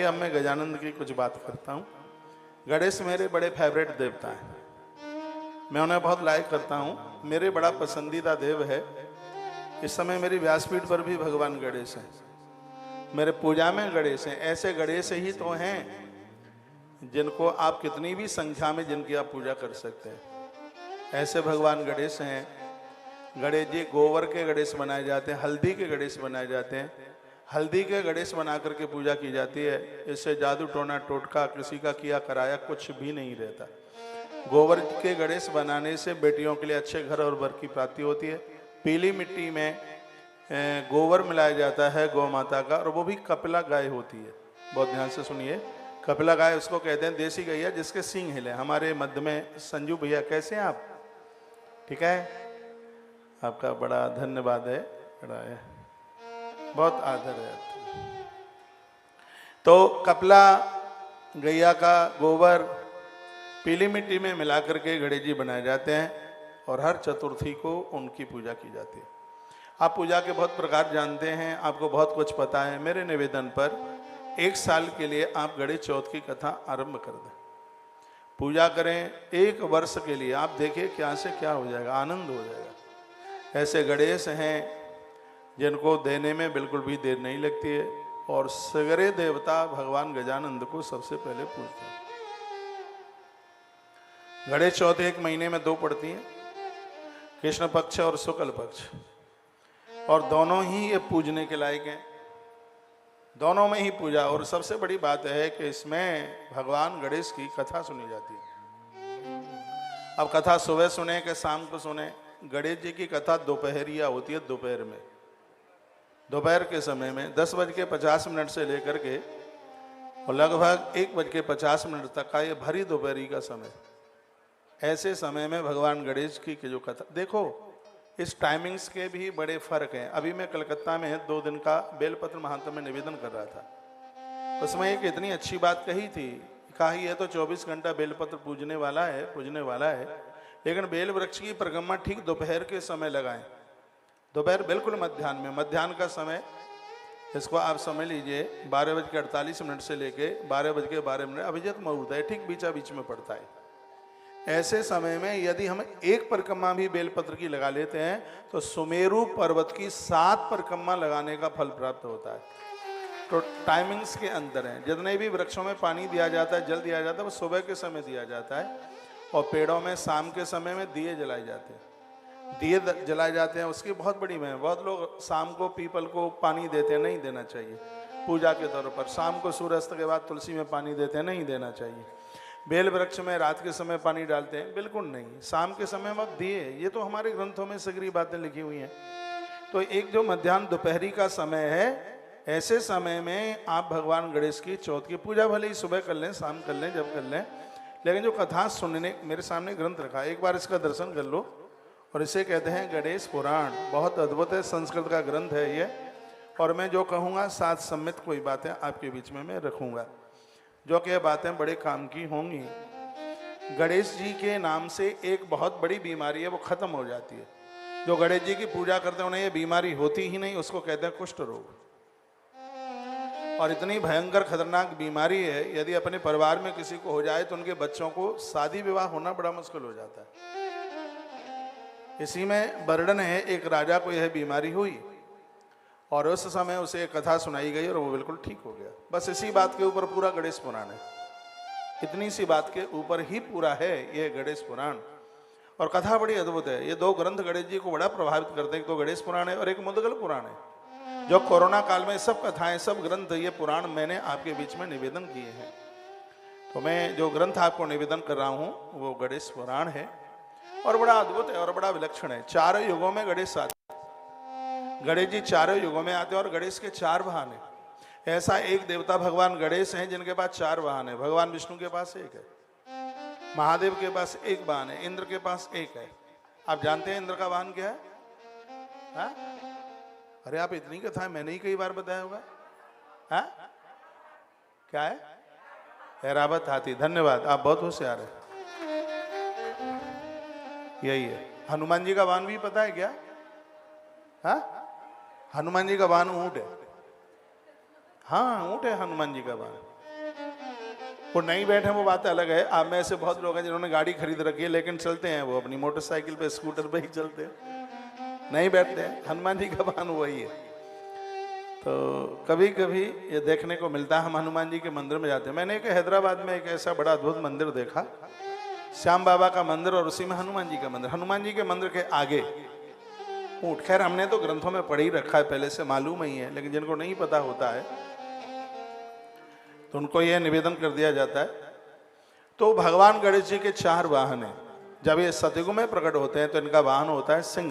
अब मैं गजानंद की कुछ बात करता हूँ। गणेश मेरे बड़े फेवरेट देवता हैं, मैं उन्हें बहुत लाइक करता हूँ, मेरे बड़ा पसंदीदा देव है। इस समय मेरी व्यासपीठ पर भी भगवान गणेश हैं, मेरे पूजा में गणेश हैं। ऐसे गणेश ही तो हैं जिनको आप कितनी भी संख्या में जिनकी आप पूजा कर सकते हैं। ऐसे भगवान गणेश हैं। गणेश जी गोबर के गणेश बनाए जाते हैं, हल्दी के गणेश बनाए जाते हैं। हल्दी के गणेश बना करके पूजा की जाती है। इससे जादू टोना टोटका किसी का किया कराया कुछ भी नहीं रहता। गोबर के गणेश बनाने से बेटियों के लिए अच्छे घर और वर की प्राप्ति होती है। पीली मिट्टी में गोबर मिलाया जाता है गौ माता का, और वो भी कपिला गाय होती है। बहुत ध्यान से सुनिए, कपिला गाय उसको कहते हैं, देसी गैया जिसके सींग हिले। हमारे मध्य में संजू भैया कैसे हैं आप? ठीक है, आपका बड़ा धन्यवाद है, बड़ा है, बहुत आदर है। तो कपिला गैया का गोबर पीली मिट्टी में मिला करके गणेश जी बनाए जाते हैं, और हर चतुर्थी को उनकी पूजा की जाती है। आप पूजा के बहुत प्रकार जानते हैं, आपको बहुत कुछ पता है। मेरे निवेदन पर 1 साल के लिए आप गणेश चौथ की कथा आरंभ कर दें, पूजा करें 1 वर्ष के लिए। आप देखिए क्या से क्या हो जाएगा, आनंद हो जाएगा। ऐसे गणेश हैं जिनको देने में बिल्कुल भी देर नहीं लगती है, और सगरे देवता भगवान गजानंद को सबसे पहले पूजते हैं। गणेश चौथ 1 महीने में 2 पड़ती हैं, कृष्ण पक्ष और शुक्ल पक्ष, और दोनों ही ये पूजने के लायक हैं, दोनों में ही पूजा। और सबसे बड़ी बात है कि इसमें भगवान गणेश की कथा सुनी जाती है। अब कथा सुबह सुने कि शाम को सुने, गणेश जी की कथा दोपहरिया होती है। दोपहर में, दोपहर के समय में 10:50 से लेकर के और लगभग 1:50 तक का ये भरी दोपहरी का समय। ऐसे समय में भगवान गणेश की जो कथा देखो, इस टाइमिंग्स के भी बड़े फर्क हैं। अभी मैं कलकत्ता में 2 दिन का बेलपत्र महात्म में निवेदन कर रहा था, उसमें एक इतनी अच्छी बात कही थी, कहा ये तो 24 घंटा बेलपत्र पूजने वाला है, लेकिन बेल वृक्ष की परिक्रमा ठीक दोपहर के समय लगाएं। दोपहर बिल्कुल मध्याह्न में, मध्याह्न का समय इसको आप समझ लीजिए 12:48 से लेके 12:12 अभिजित मुहूर्त है, ठीक बीचा बीच में पड़ता है। ऐसे समय में यदि हम 1 परिक्रमा भी बेलपत्र की लगा लेते हैं तो सुमेरु पर्वत की 7 परिक्रमा लगाने का फल प्राप्त होता है। तो टाइमिंग्स के अंदर हैं। जितने भी वृक्षों में पानी दिया जाता है, जल दिया जाता है, वो सुबह के समय दिया जाता है, और पेड़ों में शाम के समय में दिए जलाए जाते हैं। दिए जलाए जाते हैं, उसकी बहुत बड़ी महिमा। बहुत लोग शाम को पीपल को पानी देते हैं, नहीं देना चाहिए पूजा के तौर पर। शाम को सूर्यास्त के बाद तुलसी में पानी देते हैं, नहीं देना चाहिए। बेल वृक्ष में रात के समय पानी डालते हैं, बिल्कुल नहीं। शाम के समय में दिए, ये तो हमारे ग्रंथों में सगरी बातें लिखी हुई हैं। तो एक जो मध्याह्न दोपहरी का समय है, ऐसे समय में आप भगवान गणेश की चौथ की पूजा भले ही सुबह कर लें, शाम कर लें, जब कर लें, लेकिन जो कथा सुनने, मेरे सामने ग्रंथ रखा है, एक बार इसका दर्शन कर लो। और इसे कहते हैं गणेश पुराण, बहुत अद्भुत है, संस्कृत का ग्रंथ है ये। और मैं जो कहूँगा साथ सम्मित कोई बातें आपके बीच में मैं रखूँगा, जो कि बातें बड़े काम की होंगी। गणेश जी के नाम से एक बहुत बड़ी बीमारी है, वो खत्म हो जाती है। जो गणेश जी की पूजा करते हैं उन्हें ये बीमारी होती ही नहीं, उसको कहते हैं कुष्ठ रोग। और इतनी भयंकर खतरनाक बीमारी है, यदि अपने परिवार में किसी को हो जाए तो उनके बच्चों को शादी विवाह होना बड़ा मुश्किल हो जाता है। इसी में वर्णन है, एक राजा को यह बीमारी हुई और उस समय उसे एक कथा सुनाई गई और वो बिल्कुल ठीक हो गया। बस इसी बात के ऊपर पूरा गणेश पुराण है, इतनी सी बात के ऊपर ही पूरा है ये गणेश पुराण। और कथा बड़ी अद्भुत है। ये 2 ग्रंथ गणेश जी को बड़ा प्रभावित करते हैं, एक तो गणेश पुराण है और एक मुद्गल पुराण है। जो कोरोना काल में सब कथाएं, सब ग्रंथ, ये पुराण मैंने आपके बीच में निवेदन किए हैं। तो मैं जो ग्रंथ आपको निवेदन कर रहा हूँ वो गणेश पुराण है, और बड़ा अद्भुत है और बड़ा विलक्षण है। 4 युगों में गणेश आते, गणेश जी 4 युगों में आते हैं, और गणेश के 4 वाहन हैं। ऐसा एक देवता भगवान गणेश हैं जिनके पास 4 वाहन है। भगवान विष्णु के पास 1 है, महादेव के पास 1 वाहन है, इंद्र के पास 1 है। आप जानते हैं इंद्र का वाहन क्या है? हा? अरे आप इतनी कथा है, मैंने ही कई बार बताया होगा। हा? क्या है? ऐरावत हाथी। धन्यवाद, आप बहुत होशियार है। यही है। हनुमान जी का वाहन भी पता है क्या? हा? हनुमान जी का वाहन ऊंट है। हाँ ऊँट है हनुमान जी का वाहन। वो नहीं बैठे वो बात अलग है। आप में ऐसे बहुत लोग हैं जिन्होंने गाड़ी खरीद रखी है लेकिन चलते हैं वो अपनी मोटरसाइकिल पे स्कूटर पे ही चलते हैं, नहीं बैठते हैं। हनुमान जी का वाहन वही है। तो कभी कभी ये देखने को मिलता है, हम हनुमान जी के मंदिर में जाते हैं। मैंने एक हैदराबाद में एक ऐसा बड़ा अद्भुत मंदिर देखा, श्याम बाबा का मंदिर और उसी में हनुमान जी का मंदिर। हनुमान जी के मंदिर के आगे ऊँट। खैर हमने तो ग्रंथों में पढ़ ही रखा है, पहले से मालूम ही है, लेकिन जिनको नहीं पता होता है तो उनको यह निवेदन कर दिया जाता है। तो भगवान गणेश जी के 4 वाहन हैं। जब ये सतयुग में प्रकट होते हैं तो इनका वाहन होता है सिंह,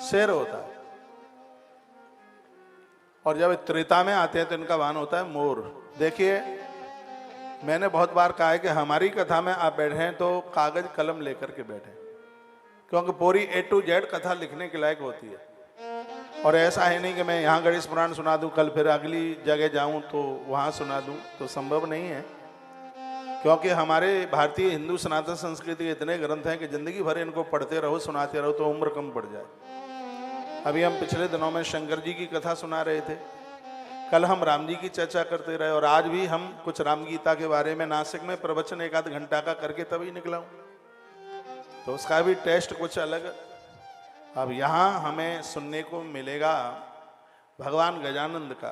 शेर होता है। और जब त्रेता में आते हैं तो इनका वाहन होता है मोर। देखिए मैंने बहुत बार कहा है कि हमारी कथा में आप बैठे हैं तो कागज कलम लेकर के बैठे, क्योंकि पूरी A to Z कथा लिखने के लायक होती है। और ऐसा है नहीं कि मैं यहाँ गणेश पुराण सुना दूं, कल फिर अगली जगह जाऊं तो वहाँ सुना दूं, तो संभव नहीं है। क्योंकि हमारे भारतीय हिंदू सनातन संस्कृति के इतने ग्रंथ हैं कि जिंदगी भर इनको पढ़ते रहो, सुनाते रहो तो उम्र कम पड़ जाए। अभी हम पिछले दिनों में शंकर जी की कथा सुना रहे थे, कल हम राम जी की चर्चा करते रहे, और आज भी हम कुछ राम गीता के बारे में नासिक में प्रवचन 1 आध घंटा का करके तभी निकला हूँ, तो उसका भी टेस्ट कुछ अलग। अब यहाँ हमें सुनने को मिलेगा भगवान गजानंद का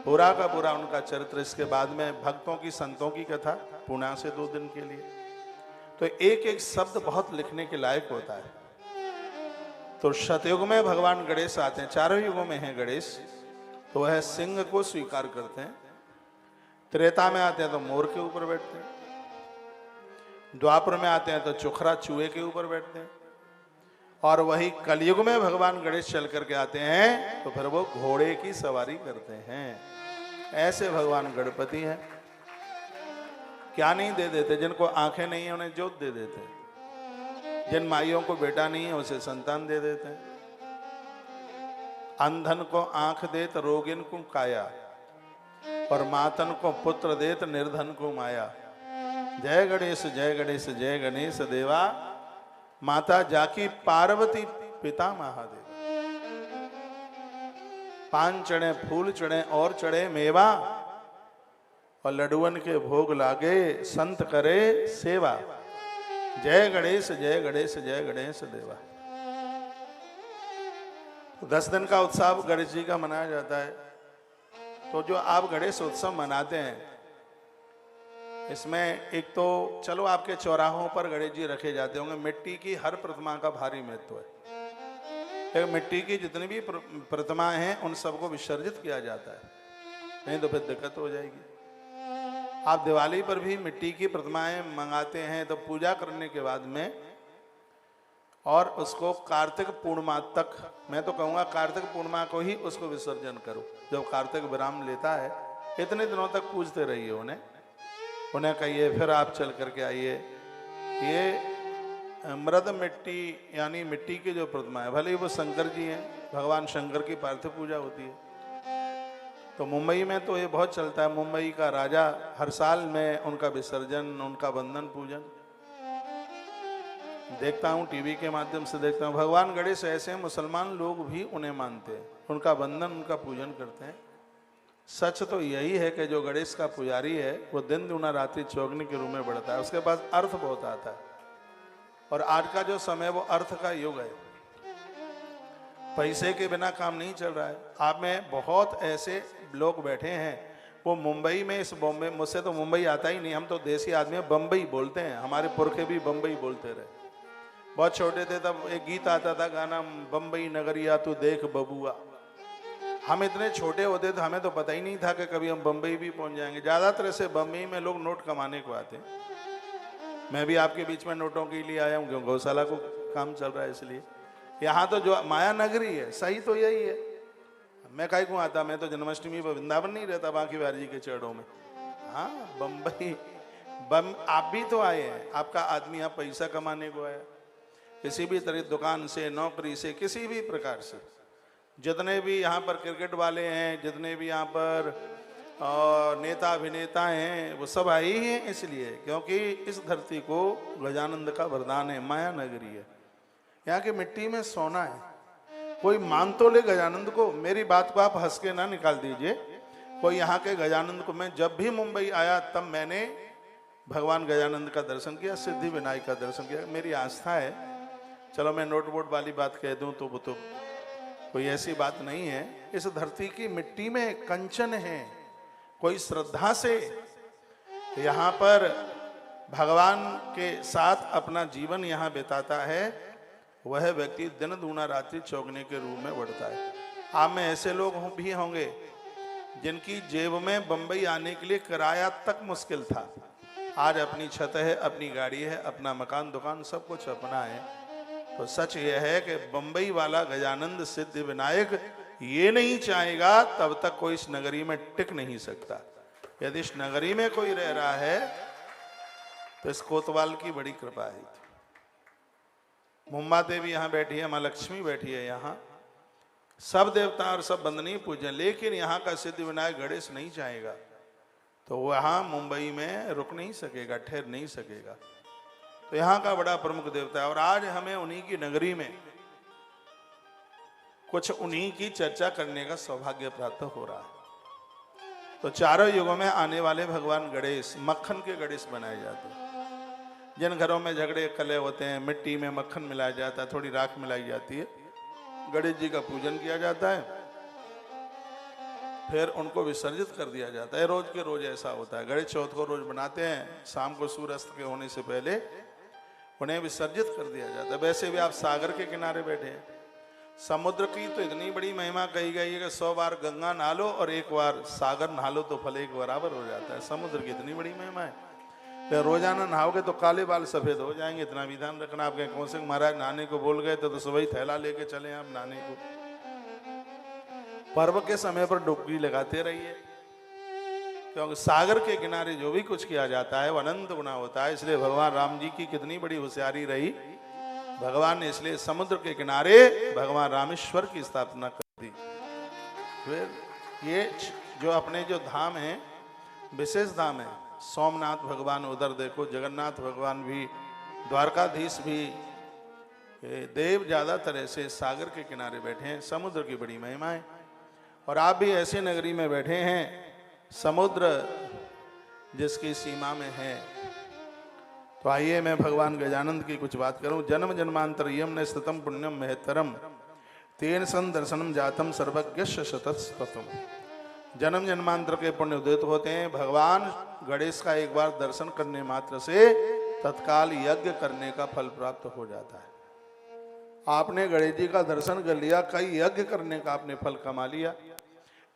पूरा का पूरा उनका चरित्र। इसके बाद में भक्तों की संतों की कथा पुणे से 2 दिन के लिए। तो एक एक शब्द बहुत लिखने के लायक होता है। तो सतयुग में भगवान गणेश आते हैं, 4 युगों में हैं गणेश, तो वह सिंह को स्वीकार करते हैं। त्रेता में आते हैं तो मोर के ऊपर बैठते हैं, द्वापर में आते हैं तो चुखरा चूहे के ऊपर बैठते हैं, और वही कलयुग में भगवान गणेश चल करके आते हैं तो फिर वो घोड़े की सवारी करते हैं। ऐसे भगवान गणपति हैं। क्या नहीं दे देते, जिनको आंखें नहीं है उन्हें ज्योत दे देते हैं, जिन माइयों को बेटा नहीं है उसे संतान दे देते हैं। अंधन को आंख देत रोगिन को काया, और मातन को पुत्र देत निर्धन को माया। जय गणेश जय गणेश जय गणेश देवा, माता जाकी पार्वती पिता महादेव। 5 चढ़े फूल चढ़े और चढ़े मेवा, और लडुअन के भोग लागे संत करे सेवा। जय गणेश जय गणेश जय गणेश देवा। 10 दिन का उत्सव गणेश जी का मनाया जाता है। तो जो आप गणेश उत्सव मनाते हैं, इसमें एक तो चलो आपके चौराहों पर गणेश जी रखे जाते होंगे, मिट्टी की हर प्रतिमा का भारी महत्व है। एक मिट्टी की जितनी भी प्रतिमाएं हैं उन सबको विसर्जित किया जाता है, नहीं तो फिर दिक्कत हो जाएगी। आप दिवाली पर भी मिट्टी की प्रतिमाएं मंगाते हैं तो पूजा करने के बाद में, और उसको कार्तिक पूर्णिमा तक, मैं तो कहूँगा कार्तिक पूर्णिमा को ही उसको विसर्जन करो। जब कार्तिक विराम लेता है इतने दिनों तक पूजते रहिए उन्हें कहिए फिर आप चल करके आइए। ये मृद मिट्टी यानी मिट्टी की जो प्रतिमा है, भले ही वो शंकर जी हैं, भगवान शंकर की पार्थिव पूजा होती है। तो मुंबई में तो ये बहुत चलता है, मुंबई का राजा हर साल में उनका विसर्जन, उनका बंधन पूजन देखता हूँ, टीवी के माध्यम से देखता हूँ। भगवान गणेश ऐसे हैं, मुसलमान लोग भी उन्हें मानते हैं, उनका बंधन उनका पूजन करते हैं। सच तो यही है कि जो गणेश का पुजारी है वो दिन दुना रात्रि चौगनी के रूप में बढ़ता है, उसके पास अर्थ बहुत आता है। और आज का जो समय वो अर्थ का युग है, पैसे के बिना काम नहीं चल रहा है। आप में बहुत ऐसे लोग बैठे हैं, वो मुंबई में, इस बॉम्बे, मुझसे तो मुंबई आता ही नहीं, हम तो देसी आदमी हैं, बम्बई बोलते हैं। हमारे पुरखे भी बम्बई बोलते रहे। बहुत छोटे थे तब एक गीत आता था, गाना बम्बई नगरिया तू देख बबुआ। हम इतने छोटे होते थे, हमें तो पता ही नहीं था कि कभी हम बम्बई भी पहुंच जाएंगे। ज़्यादातर से बम्बई में लोग नोट कमाने को आते हैं। मैं भी आपके बीच में नोटों के लिए आया हूँ, क्यों गौशाला को काम चल रहा है इसलिए। यहाँ तो जो माया नगरी है, सही तो यही है। मैं काहे को आता, मैं तो जन्माष्टमी पर वृंदावन नहीं रहता, बाकी बिहारी जी के चरणों में। हाँ बम्बई आप भी तो आए हैं, आपका आदमी यहाँ पैसा कमाने को आया, किसी भी तरह दुकान से, नौकरी से, किसी भी प्रकार से। जितने भी यहाँ पर क्रिकेट वाले हैं, जितने भी यहाँ पर नेता अभिनेता हैं, वो सब आए ही हैं इसलिए क्योंकि इस धरती को गजानंद का वरदान है, माया नगरी है। यहाँ की मिट्टी में सोना है। कोई मान तो ले गजानंद को, मेरी बात को आप हंस के ना निकाल दीजिए। कोई यहाँ के गजानंद को, मैं जब भी मुंबई आया तब मैंने भगवान गजानंद का दर्शन किया, सिद्धि विनायक का दर्शन किया। मेरी आस्था है। चलो मैं नोट बोर्ड वाली बात कह दूं तो वो तो कोई ऐसी बात नहीं है। इस धरती की मिट्टी में कंचन है। कोई श्रद्धा से यहाँ पर भगवान के साथ अपना जीवन यहाँ बिताता है, वह व्यक्ति दिन दूना रात्रि चौगने के रूप में बढ़ता है। आप में ऐसे लोग भी होंगे जिनकी जेब में बंबई आने के लिए किराया तक मुश्किल था। आज अपनी छत है, अपनी गाड़ी है, अपना मकान दुकान सब कुछ अपना है। तो सच यह है कि बंबई वाला गजानंद सिद्धि विनायक ये नहीं चाहेगा तब तक कोई इस नगरी में टिक नहीं सकता। यदि इस नगरी में कोई रह रहा है तो इस कोतवाल की बड़ी कृपा है। मुंबा देवी यहाँ बैठी है, माँ लक्ष्मी बैठी है, यहाँ सब देवता और सब बंदनीय पूजन, लेकिन यहाँ का सिद्धि विनायक गणेश नहीं चाहेगा तो वहाँ मुंबई में रुक नहीं सकेगा, ठहर नहीं सकेगा। तो यहाँ का बड़ा प्रमुख देवता है। और आज हमें उन्हीं की नगरी में कुछ उन्हीं की चर्चा करने का सौभाग्य प्राप्त हो रहा है। तो चारों युगों में आने वाले भगवान गणेश मक्खन के गणेश बनाए जाते हैं। जिन घरों में झगड़े कले होते हैं, मिट्टी में मक्खन मिलाया जाता है, थोड़ी राख मिलाई जाती है, गणेश जी का पूजन किया जाता है, फिर उनको विसर्जित कर दिया जाता है। रोज के रोज ऐसा होता है। गणेश चौथ को रोज बनाते हैं, शाम को सूर्यास्त के होने से पहले उन्हें विसर्जित कर दिया जाता है। वैसे भी आप सागर के किनारे बैठे हैं, समुद्र की तो इतनी बड़ी महिमा कही गई है कि 100 बार गंगा नहा लो और एक बार सागर नहा लो तो फल एक बराबर हो जाता है। समुद्र की इतनी बड़ी महिमा है। फिर रोजाना नहाओगे तो काले बाल सफेद हो जाएंगे, इतना विधान रखना। आपके कौशिक महाराज नहाने को बोल गए तो सुबह ही थैला लेके चले आप नहाने को। पर्व के समय पर डुबकी लगाते रहिए, क्योंकि सागर के किनारे जो भी कुछ किया जाता है वो अनंत गुना होता है। इसलिए भगवान राम जी की कितनी बड़ी होशियारी रही, भगवान ने इसलिए समुद्र के किनारे भगवान रामेश्वर की स्थापना कर दी। फिर ये जो अपने जो धाम है, विशेष धाम है, सोमनाथ भगवान उधर देखो, जगन्नाथ भगवान भी, द्वारकाधीश भी, देव ज्यादातर ऐसे सागर के किनारे बैठे हैं। समुद्र की बड़ी महिमा है। और आप भी ऐसे नगरी में बैठे हैं, समुद्र जिसकी सीमा में है। तो आइए मैं भगवान गजानंद की कुछ बात करूं। जन्म जन्मांतर यम न स्ततम पुण्यम महतरम तेन सन दर्शनम जातम सर्वज्ञ शतस्तम। जन्म जन्मांतर के पुण्य उदित होते हैं। भगवान गणेश का एक बार दर्शन करने मात्र से तत्काल यज्ञ करने का फल प्राप्त हो जाता है। आपने गणेश जी का दर्शन कर लिया, कई यज्ञ करने का आपने फल कमा लिया।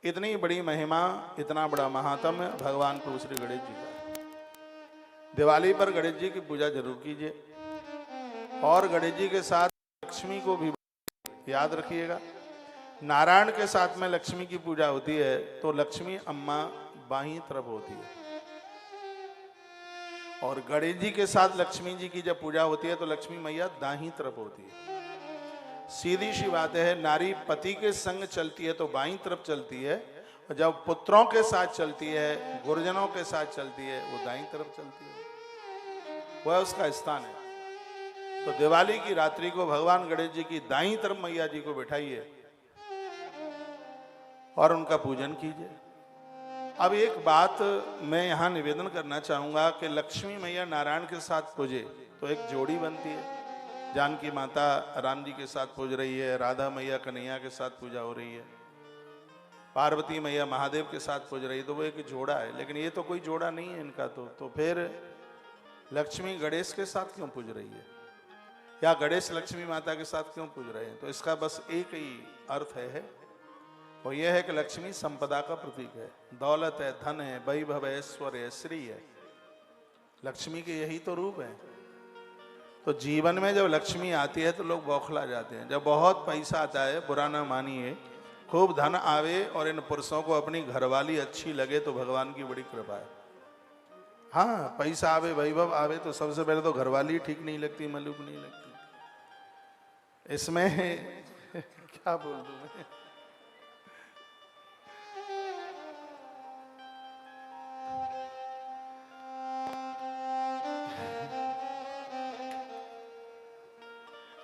इतनी बड़ी महिमा, इतना बड़ा महात्म्य भगवान प्रभु श्री गणेश जी का। दिवाली पर गणेश जी की पूजा जरूर कीजिए। और गणेश जी के साथ लक्ष्मी को भी याद रखिएगा। नारायण के साथ में लक्ष्मी की पूजा होती है तो लक्ष्मी अम्मा बाहीं तरफ होती है, और गणेश जी के साथ लक्ष्मी जी की जब पूजा होती है तो लक्ष्मी मैया दाहिनी तरफ होती है। सीधी सी बात है, नारी पति के संग चलती है तो बाईं तरफ चलती है, और जब पुत्रों के साथ चलती है, गुरुजनों के साथ चलती है, वो दाईं तरफ चलती है। वह उसका स्थान है। तो दिवाली की रात्रि को भगवान गणेश जी की दाईं तरफ मैया जी को बिठाइए और उनका पूजन कीजिए। अब एक बात मैं यहाँ निवेदन करना चाहूंगा कि लक्ष्मी मैया नारायण के साथ पूजे तो एक जोड़ी बनती है। जानकी माता राम जी के साथ पूज रही है, राधा मैया कन्हैया के साथ पूजा हो रही है, पार्वती मैया महादेव के साथ पूज रही है, तो वो एक जोड़ा है। लेकिन ये तो कोई जोड़ा नहीं है इनका। तो फिर लक्ष्मी गणेश के साथ क्यों पूज रही है, या गणेश लक्ष्मी माता के साथ क्यों पूज रहे हैं? तो इसका बस एक ही अर्थ है, वो यह है कि लक्ष्मी संपदा का प्रतीक है, दौलत है, धन है, वैभव है, ऐश्वर्य है, श्री है। लक्ष्मी के यही तो रूप है। तो जीवन में जब लक्ष्मी आती है तो लोग बौखला जाते हैं। जब बहुत पैसा आता है, बुरा ना मानिए, खूब धन आवे और इन पुरुषों को अपनी घरवाली अच्छी लगे तो भगवान की बड़ी कृपा है। हाँ, पैसा आवे, वैभव आवे तो सबसे पहले तो घरवाली ठीक नहीं लगती, मालूम नहीं लगती। इसमें क्या बोल दूं मैं।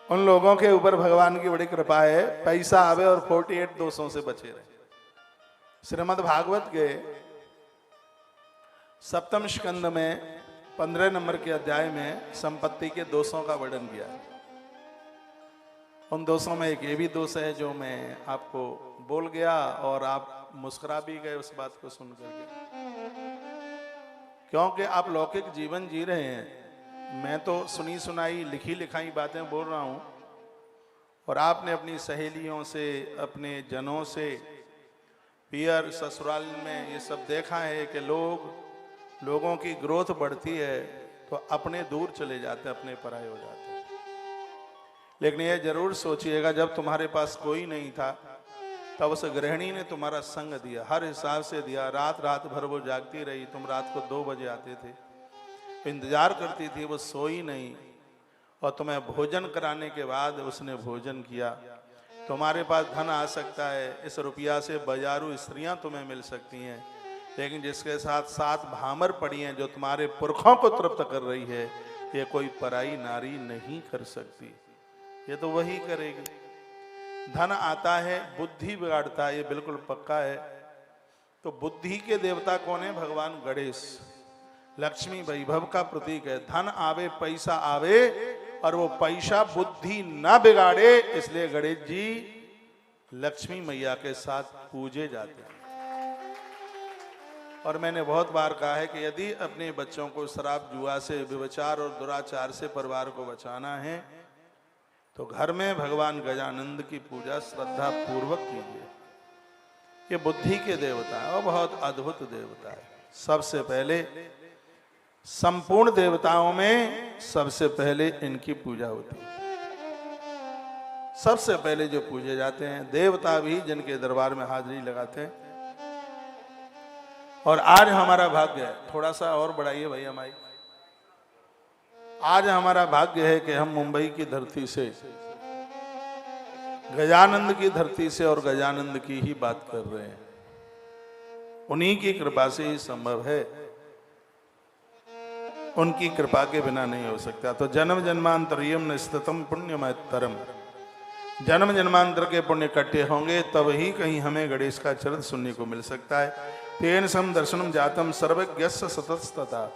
उन लोगों के ऊपर भगवान की बड़ी कृपा है, पैसा आवे और 48 दोषों से बचे रहे। श्रीमद् भागवत के सप्तम स्कंद में 15 नंबर के अध्याय में संपत्ति के दोषों का वर्णन किया है। उन दोषों में एक ये भी दोष है जो मैं आपको बोल गया और आप मुस्कुरा भी गए उस बात को सुन करके, क्योंकि आप लौकिक जीवन जी रहे हैं। मैं तो सुनी सुनाई लिखी लिखाई बातें बोल रहा हूं, और आपने अपनी सहेलियों से, अपने जनों से, पियर ससुराल में ये सब देखा है कि लोगों की ग्रोथ बढ़ती है तो अपने दूर चले जाते हैं, अपने पराये हो जाते हैं। लेकिन ये जरूर सोचिएगा, जब तुम्हारे पास कोई नहीं था तब उस गृहिणी ने तुम्हारा संग दिया, हर हिसाब से दिया। रात रात भर वो जागती रही, तुम रात को 2 बजे आते थे, इंतजार करती थी, वो सोई नहीं, और तुम्हें भोजन कराने के बाद उसने भोजन किया। तुम्हारे पास धन आ सकता है, इस रुपया से बाजारू स्त्रियां तुम्हें मिल सकती हैं, लेकिन जिसके साथ 7 भामर पड़ी हैं जो तुम्हारे पुरखों को तृप्त कर रही है, ये कोई पराई नारी नहीं कर सकती, ये तो वही करेगी। धन आता है, बुद्धि बिगाड़ता है, ये बिल्कुल पक्का है। तो बुद्धि के देवता कौन है? भगवान गणेश। लक्ष्मी वैभव का प्रतीक है। धन आवे, पैसा आवे, और वो पैसा बुद्धि ना बिगाड़े, इसलिए गणेश जी लक्ष्मी मैया के साथ पूजे जाते हैं। और मैंने बहुत बार कहा है कि यदि अपने बच्चों को शराब, जुआ से, व्यभिचार और दुराचार से परिवार को बचाना है तो घर में भगवान गजानंद की पूजा श्रद्धा पूर्वक कीजिए। ये बुद्धि के देवता है और बहुत अद्भुत देवता है। सबसे पहले संपूर्ण देवताओं में सबसे पहले इनकी पूजा होती है। सबसे पहले जो पूजे जाते हैं देवता भी जिनके दरबार में हाजिरी लगाते हैं। और आज हमारा भाग्य है, थोड़ा सा और बढ़ाइए भैया माइक। आज हमारा भाग्य है कि हम मुंबई की धरती से, गजानंद की धरती से और गजानंद की ही बात कर रहे हैं। उन्हीं की कृपा से ही संभव है, उनकी कृपा के बिना नहीं हो सकता। तो जन्म जन्मांतरियम न स्थितम पुण्यमयतरम, जन्म जन्मांतर के पुण्य इकट्ठे होंगे तब ही कहीं हमें गणेश का चरित्र सुनने को मिल सकता है। तेन सम दर्शनम जातम सर्वज्ञस्य सततस्तता,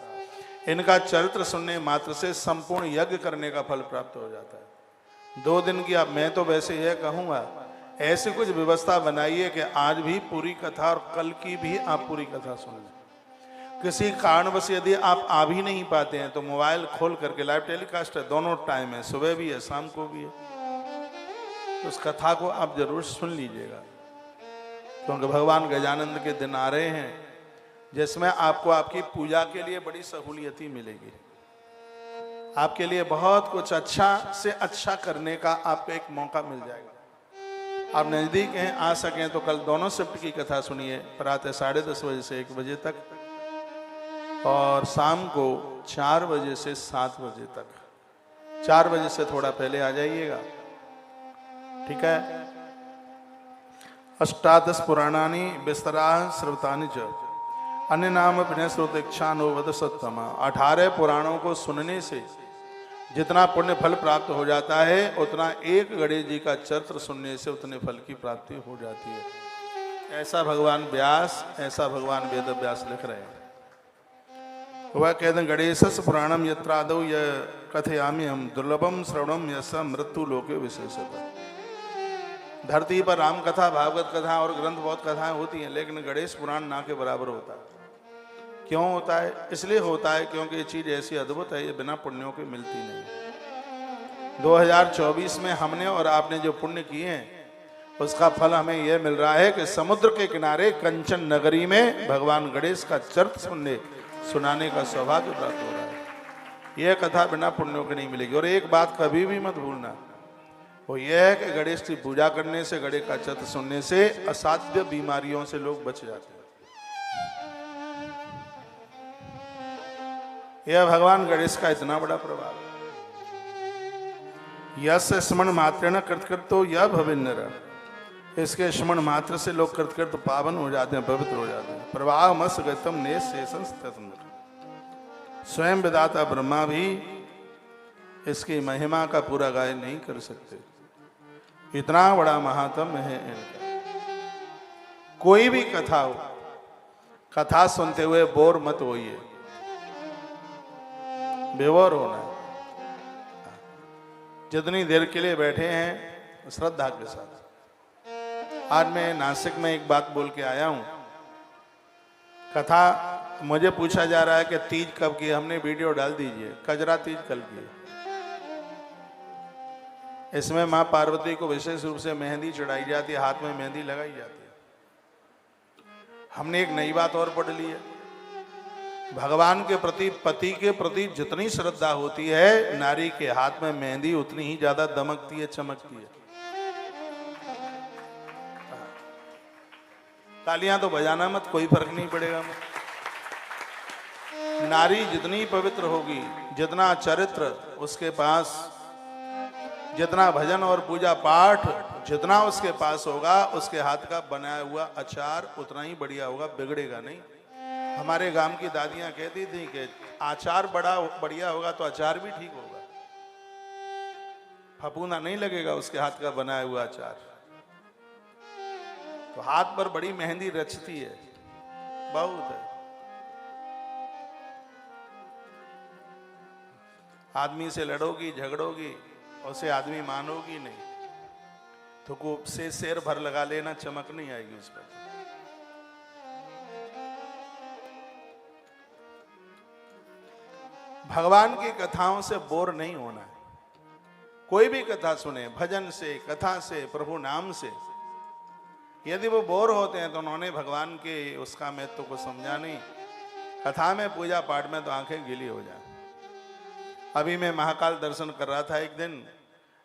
इनका चरित्र सुनने मात्र से संपूर्ण यज्ञ करने का फल प्राप्त हो जाता है। 2 दिन की, अब मैं तो वैसे यह कहूंगा ऐसी कुछ व्यवस्था बनाइए कि आज भी पूरी कथा और कल की भी आप पूरी कथा सुन लें। किसी कारणवश यदि आप आ भी नहीं पाते हैं तो मोबाइल खोल करके, लाइव टेलीकास्ट है, दोनों टाइम है, सुबह भी है शाम को भी है, तो उस कथा को आप जरूर सुन लीजिएगा, क्योंकि भगवान गजानंद के दिन आ रहे हैं जिसमें आपको आपकी पूजा के लिए बड़ी सहूलियत मिलेगी। आपके लिए बहुत कुछ अच्छा से अच्छा करने का आपको एक मौका मिल जाएगा। आप नज़दीक हैं, आ सकें तो कल दोनों शिफ्ट की कथा सुनिए, प्रातः 10:30 बजे से 1 बजे तक, और शाम को 4 बजे से 7 बजे तक। 4 बजे से थोड़ा पहले आ जाइएगा, ठीक है। अष्टादश पुराणानि विस्तराः श्रवतानि च अन्य नाम अपने श्रोतेक्षानुवद सत्तमा। 18 पुराणों को सुनने से जितना पुण्य फल प्राप्त हो जाता है, उतना एक गणेश जी का चरित्र सुनने से उतने फल की प्राप्ति हो जाती है। ऐसा भगवान व्यास, ऐसा भगवान वेद व्यास लिख रहे हैं। वह कहते हैं गणेशस पुराणम यत्रादौ य कथयामि हम दुर्लभम श्रवणम यस मृत्यु लोके विशेषतः। धरती पर राम कथा, भागवत कथा और ग्रंथ बहुत कथाएं होती हैं, लेकिन गणेश पुराण ना के बराबर होता है। क्यों होता है? इसलिए होता है क्योंकि ये चीज ऐसी अद्भुत है, ये बिना पुण्यों के मिलती नहीं। 2024 में हमने और आपने जो पुण्य किए हैं उसका फल हमें यह मिल रहा है कि समुद्र के किनारे कंचन नगरी में भगवान गणेश का चरित्र सुनाने का सौभाग्य प्राप्त हो रहा है। यह कथा बिना पुण्यों के नहीं मिलेगी। और एक बात कभी भी मत भूलना, वो यह है कि गणेश की पूजा करने से, गणेश का चरित्र सुनने से असाध्य बीमारियों से लोग बच जाते हैं। यह भगवान गणेश का इतना बड़ा प्रभाव है। यस स्मरण मात्र न कृतकृतो यह भविन्नर, इसके स्मरण मात्र से लोग कृतकृत पावन हो जाते हैं, पवित्र हो जाते हैं। प्रवाह मस गतम ने शेषं स्थितम, स्वयं विदाता ब्रह्मा भी इसकी महिमा का पूरा गायन नहीं कर सकते। इतना बड़ा महात्म्य है इनका। कोई भी कथा हो, कथा सुनते हुए बोर मत होइए, बेवोर होना है। जितनी देर के लिए बैठे हैं श्रद्धा के साथ। आज मैं नासिक में एक बात बोल के आया हूं। कथा मुझे पूछा जा रहा है कि तीज कब की, हमने वीडियो डाल दीजिए। कजरा तीज कल की। इसमें मां पार्वती को विशेष रूप से मेहंदी चढ़ाई जाती है, हाथ में मेहंदी लगाई जाती है। हमने एक नई बात और पढ़ ली है। भगवान के प्रति, पति के प्रति जितनी श्रद्धा होती है, नारी के हाथ में मेहंदी उतनी ही ज्यादा दमकती है, चमकती है। तालियां तो बजाना मत, कोई फर्क नहीं पड़ेगा मत। नारी जितनी पवित्र होगी, जितना चरित्र उसके पास, जितना भजन और पूजा पाठ जितना उसके पास होगा, उसके हाथ का बनाया हुआ अचार उतना ही बढ़िया होगा, बिगड़ेगा नहीं। हमारे गांव की दादियां कहती थी कि आचार बड़ा बढ़िया होगा तो अचार भी ठीक होगा, फपूंदा नहीं लगेगा उसके हाथ का बनाया हुआ अचार। तो हाथ पर बड़ी मेहंदी रचती है, बहुत है। आदमी से लड़ोगी, झगड़ोगी, उसे आदमी मानोगी नहीं, तो को से शेर भर लगा लेना, चमक नहीं आएगी उस पर। भगवान की कथाओं से बोर नहीं होना है। कोई भी कथा सुने, भजन से, कथा से, प्रभु नाम से। यदि वो बोर होते हैं तो उन्होंने भगवान के उसका महत्व को समझा नहीं। कथा में, पूजा पाठ में तो आंखें गीली हो जाए। अभी मैं महाकाल दर्शन कर रहा था एक दिन।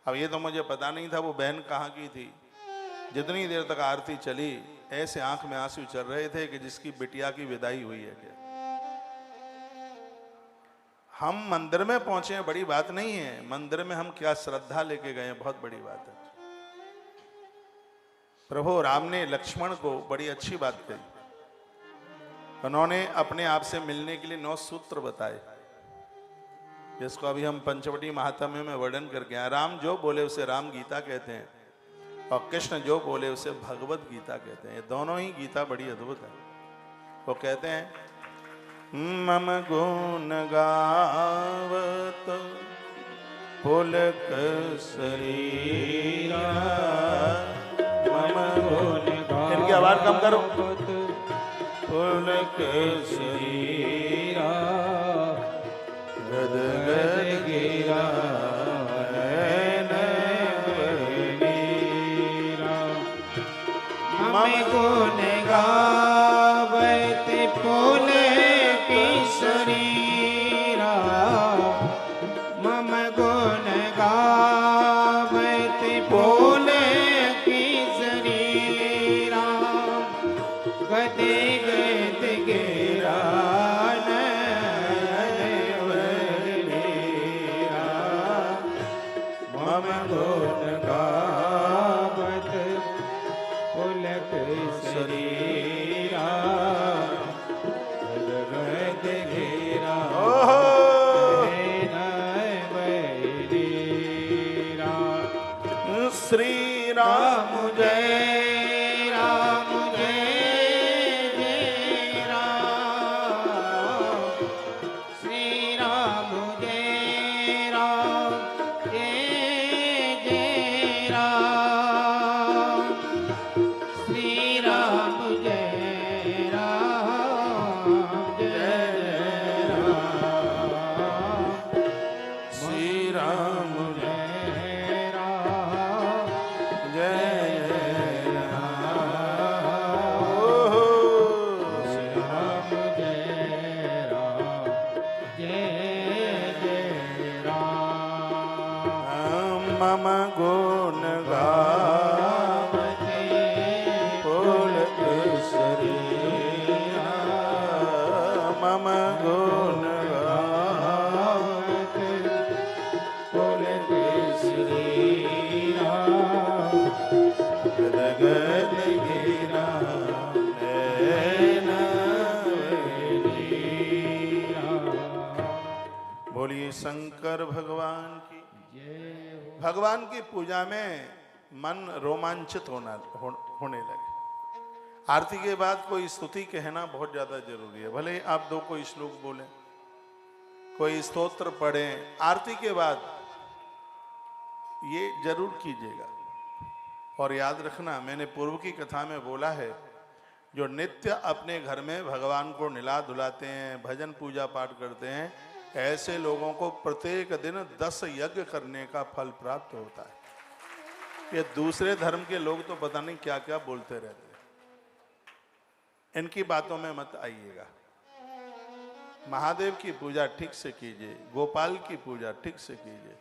अब ये तो मुझे पता नहीं था वो बहन कहाँ की थी। जितनी देर तक आरती चली, ऐसे आंख में आंसू चल रहे थे कि जिसकी बिटिया की विदाई हुई है। क्या हम मंदिर में पहुंचे बड़ी बात नहीं है, मंदिर में हम क्या श्रद्धा लेके गए बहुत बड़ी बात है। प्रभु राम ने लक्ष्मण को बड़ी अच्छी बात कही। उन्होंने अपने आप से मिलने के लिए 9 सूत्र बताए, जिसको अभी हम पंचवटी महात्म्य में वर्णन करके आए। राम जो बोले उसे राम गीता कहते हैं, और कृष्ण जो बोले उसे भगवत गीता कहते हैं। ये दोनों ही गीता बड़ी अद्भुत है। वो कहते हैं, मम गुण गावत पुलक शरीरा, मम गुण, इनकी आवाज कम करो, पुलक शरीरा, गद गद गिरा मम गुण गावत पुलक शरीरा, मम गुण गावत पुलक शरीरा, गद गद गिरा मम गुण गावत पुलक शरीरा, गद गद गिरा श्री राम जय राम, जय जय राम, श्री राम जय राम, जय जय राम, श्री राम जय राम, जय राम, श्री राम जय राम, जय श्री राम जय राम, जय जय राम। मम गुण गावत पुलक शरीरा, मम गुण गावत पुलक शरीरा, गद गद गिरा नैन नीरा। बोलिए शंकर भगवान की। भगवान की पूजा में मन रोमांचित होने लगे। आरती के बाद कोई स्तुति कहना बहुत ज्यादा जरूरी है। भले आप दो कोई श्लोक बोलें, कोई स्तोत्र पढ़ें, आरती के बाद ये जरूर कीजिएगा। और याद रखना, मैंने पूर्व की कथा में बोला है, जो नित्य अपने घर में भगवान को निला धुलाते हैं, भजन पूजा पाठ करते हैं, ऐसे लोगों को प्रत्येक दिन 10 यज्ञ करने का फल प्राप्त होता है। ये दूसरे धर्म के लोग तो पता नहीं क्या क्या बोलते रहते हैं, इनकी बातों में मत आइएगा। महादेव की पूजा ठीक से कीजिए, गोपाल की पूजा ठीक से कीजिए।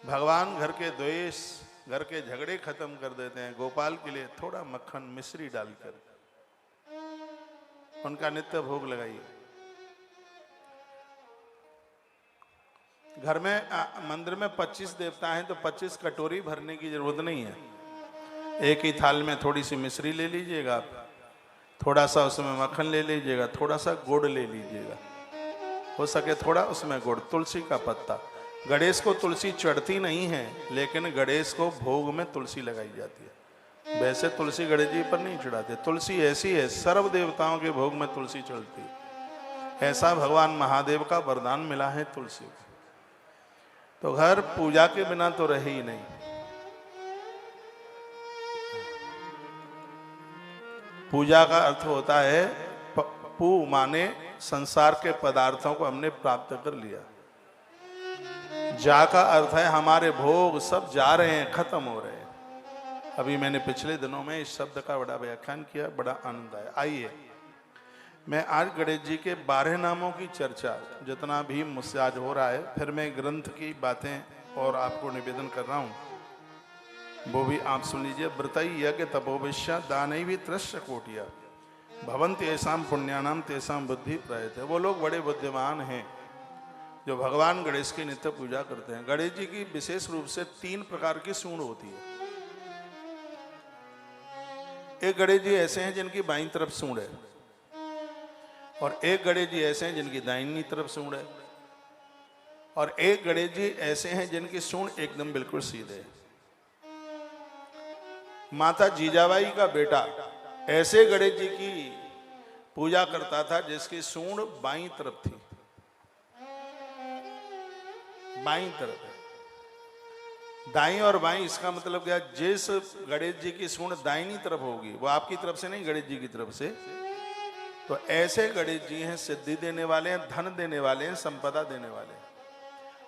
भगवान घर के द्वेष, घर के झगड़े खत्म कर देते हैं। गोपाल के लिए थोड़ा मक्खन मिश्री डालकर उनका नित्य भोग लगाइए। घर में मंदिर में 25 देवता हैं तो 25 कटोरी भरने की जरूरत नहीं है। एक ही थाल में थोड़ी सी मिश्री ले लीजिएगा, थोड़ा सा उसमें मक्खन ले लीजिएगा, थोड़ा सा गुड़ ले लीजिएगा, हो सके थोड़ा उसमें गुड़, तुलसी का पत्ता। गणेश को तुलसी चढ़ती नहीं है, लेकिन गणेश को भोग में तुलसी लगाई जाती है। वैसे तुलसी गणेश जी पर नहीं चढ़ाते। तुलसी ऐसी है, सर्व देवताओं के भोग में तुलसी चढ़ती है। ऐसा भगवान महादेव का वरदान मिला है तुलसी को। तो घर पूजा के बिना तो रहे ही नहीं। पूजा का अर्थ होता है पू माने संसार के पदार्थों को हमने प्राप्त कर लिया। जा का अर्थ है हमारे भोग सब जा रहे हैं, खत्म हो रहे हैं। अभी मैंने पिछले दिनों में इस शब्द का बड़ा व्याख्यान किया, बड़ा आनंद आया। आइए, मैं आज गणेश जी के 12 नामों की चर्चा जितना भी मुझसे आज हो रहा है, फिर मैं ग्रंथ की बातें और आपको निवेदन कर रहा हूँ, वो भी आप सुन लीजिए। व्रतई यज्ञ तपोविश्य दानई भी त्रश्य कोटिया भवन्ति ऐसाम पुण्यानाम तेसाम बुद्धि प्रयत है। वो लोग बड़े बुद्धिमान हैं जो भगवान गणेश की नित्य पूजा करते हैं। गणेश जी की विशेष रूप से 3 प्रकार की सूंड होती है। एक गणेश जी ऐसे हैं जिनकी बाईं तरफ सूंड है, और एक गणेश जी ऐसे हैं जिनकी दाहिनी तरफ सूंड है, और एक गणेश जी ऐसे हैं जिनकी सूंड एकदम बिल्कुल सीधे है। माता जीजाबाई का बेटा ऐसे गणेश जी की पूजा करता था जिसकी सूंड बाईं तरफ थी, बाईं तरफ है। दाईं और बाईं, इसका मतलब क्या, जिस गणेश जी की सूंड दाहिनी तरफ होगी वो आपकी तरफ से नहीं, गणेश जी की तरफ से। तो ऐसे गणेश जी हैं, सिद्धि देने वाले हैं, धन देने वाले हैं, संपदा देने वाले हैं।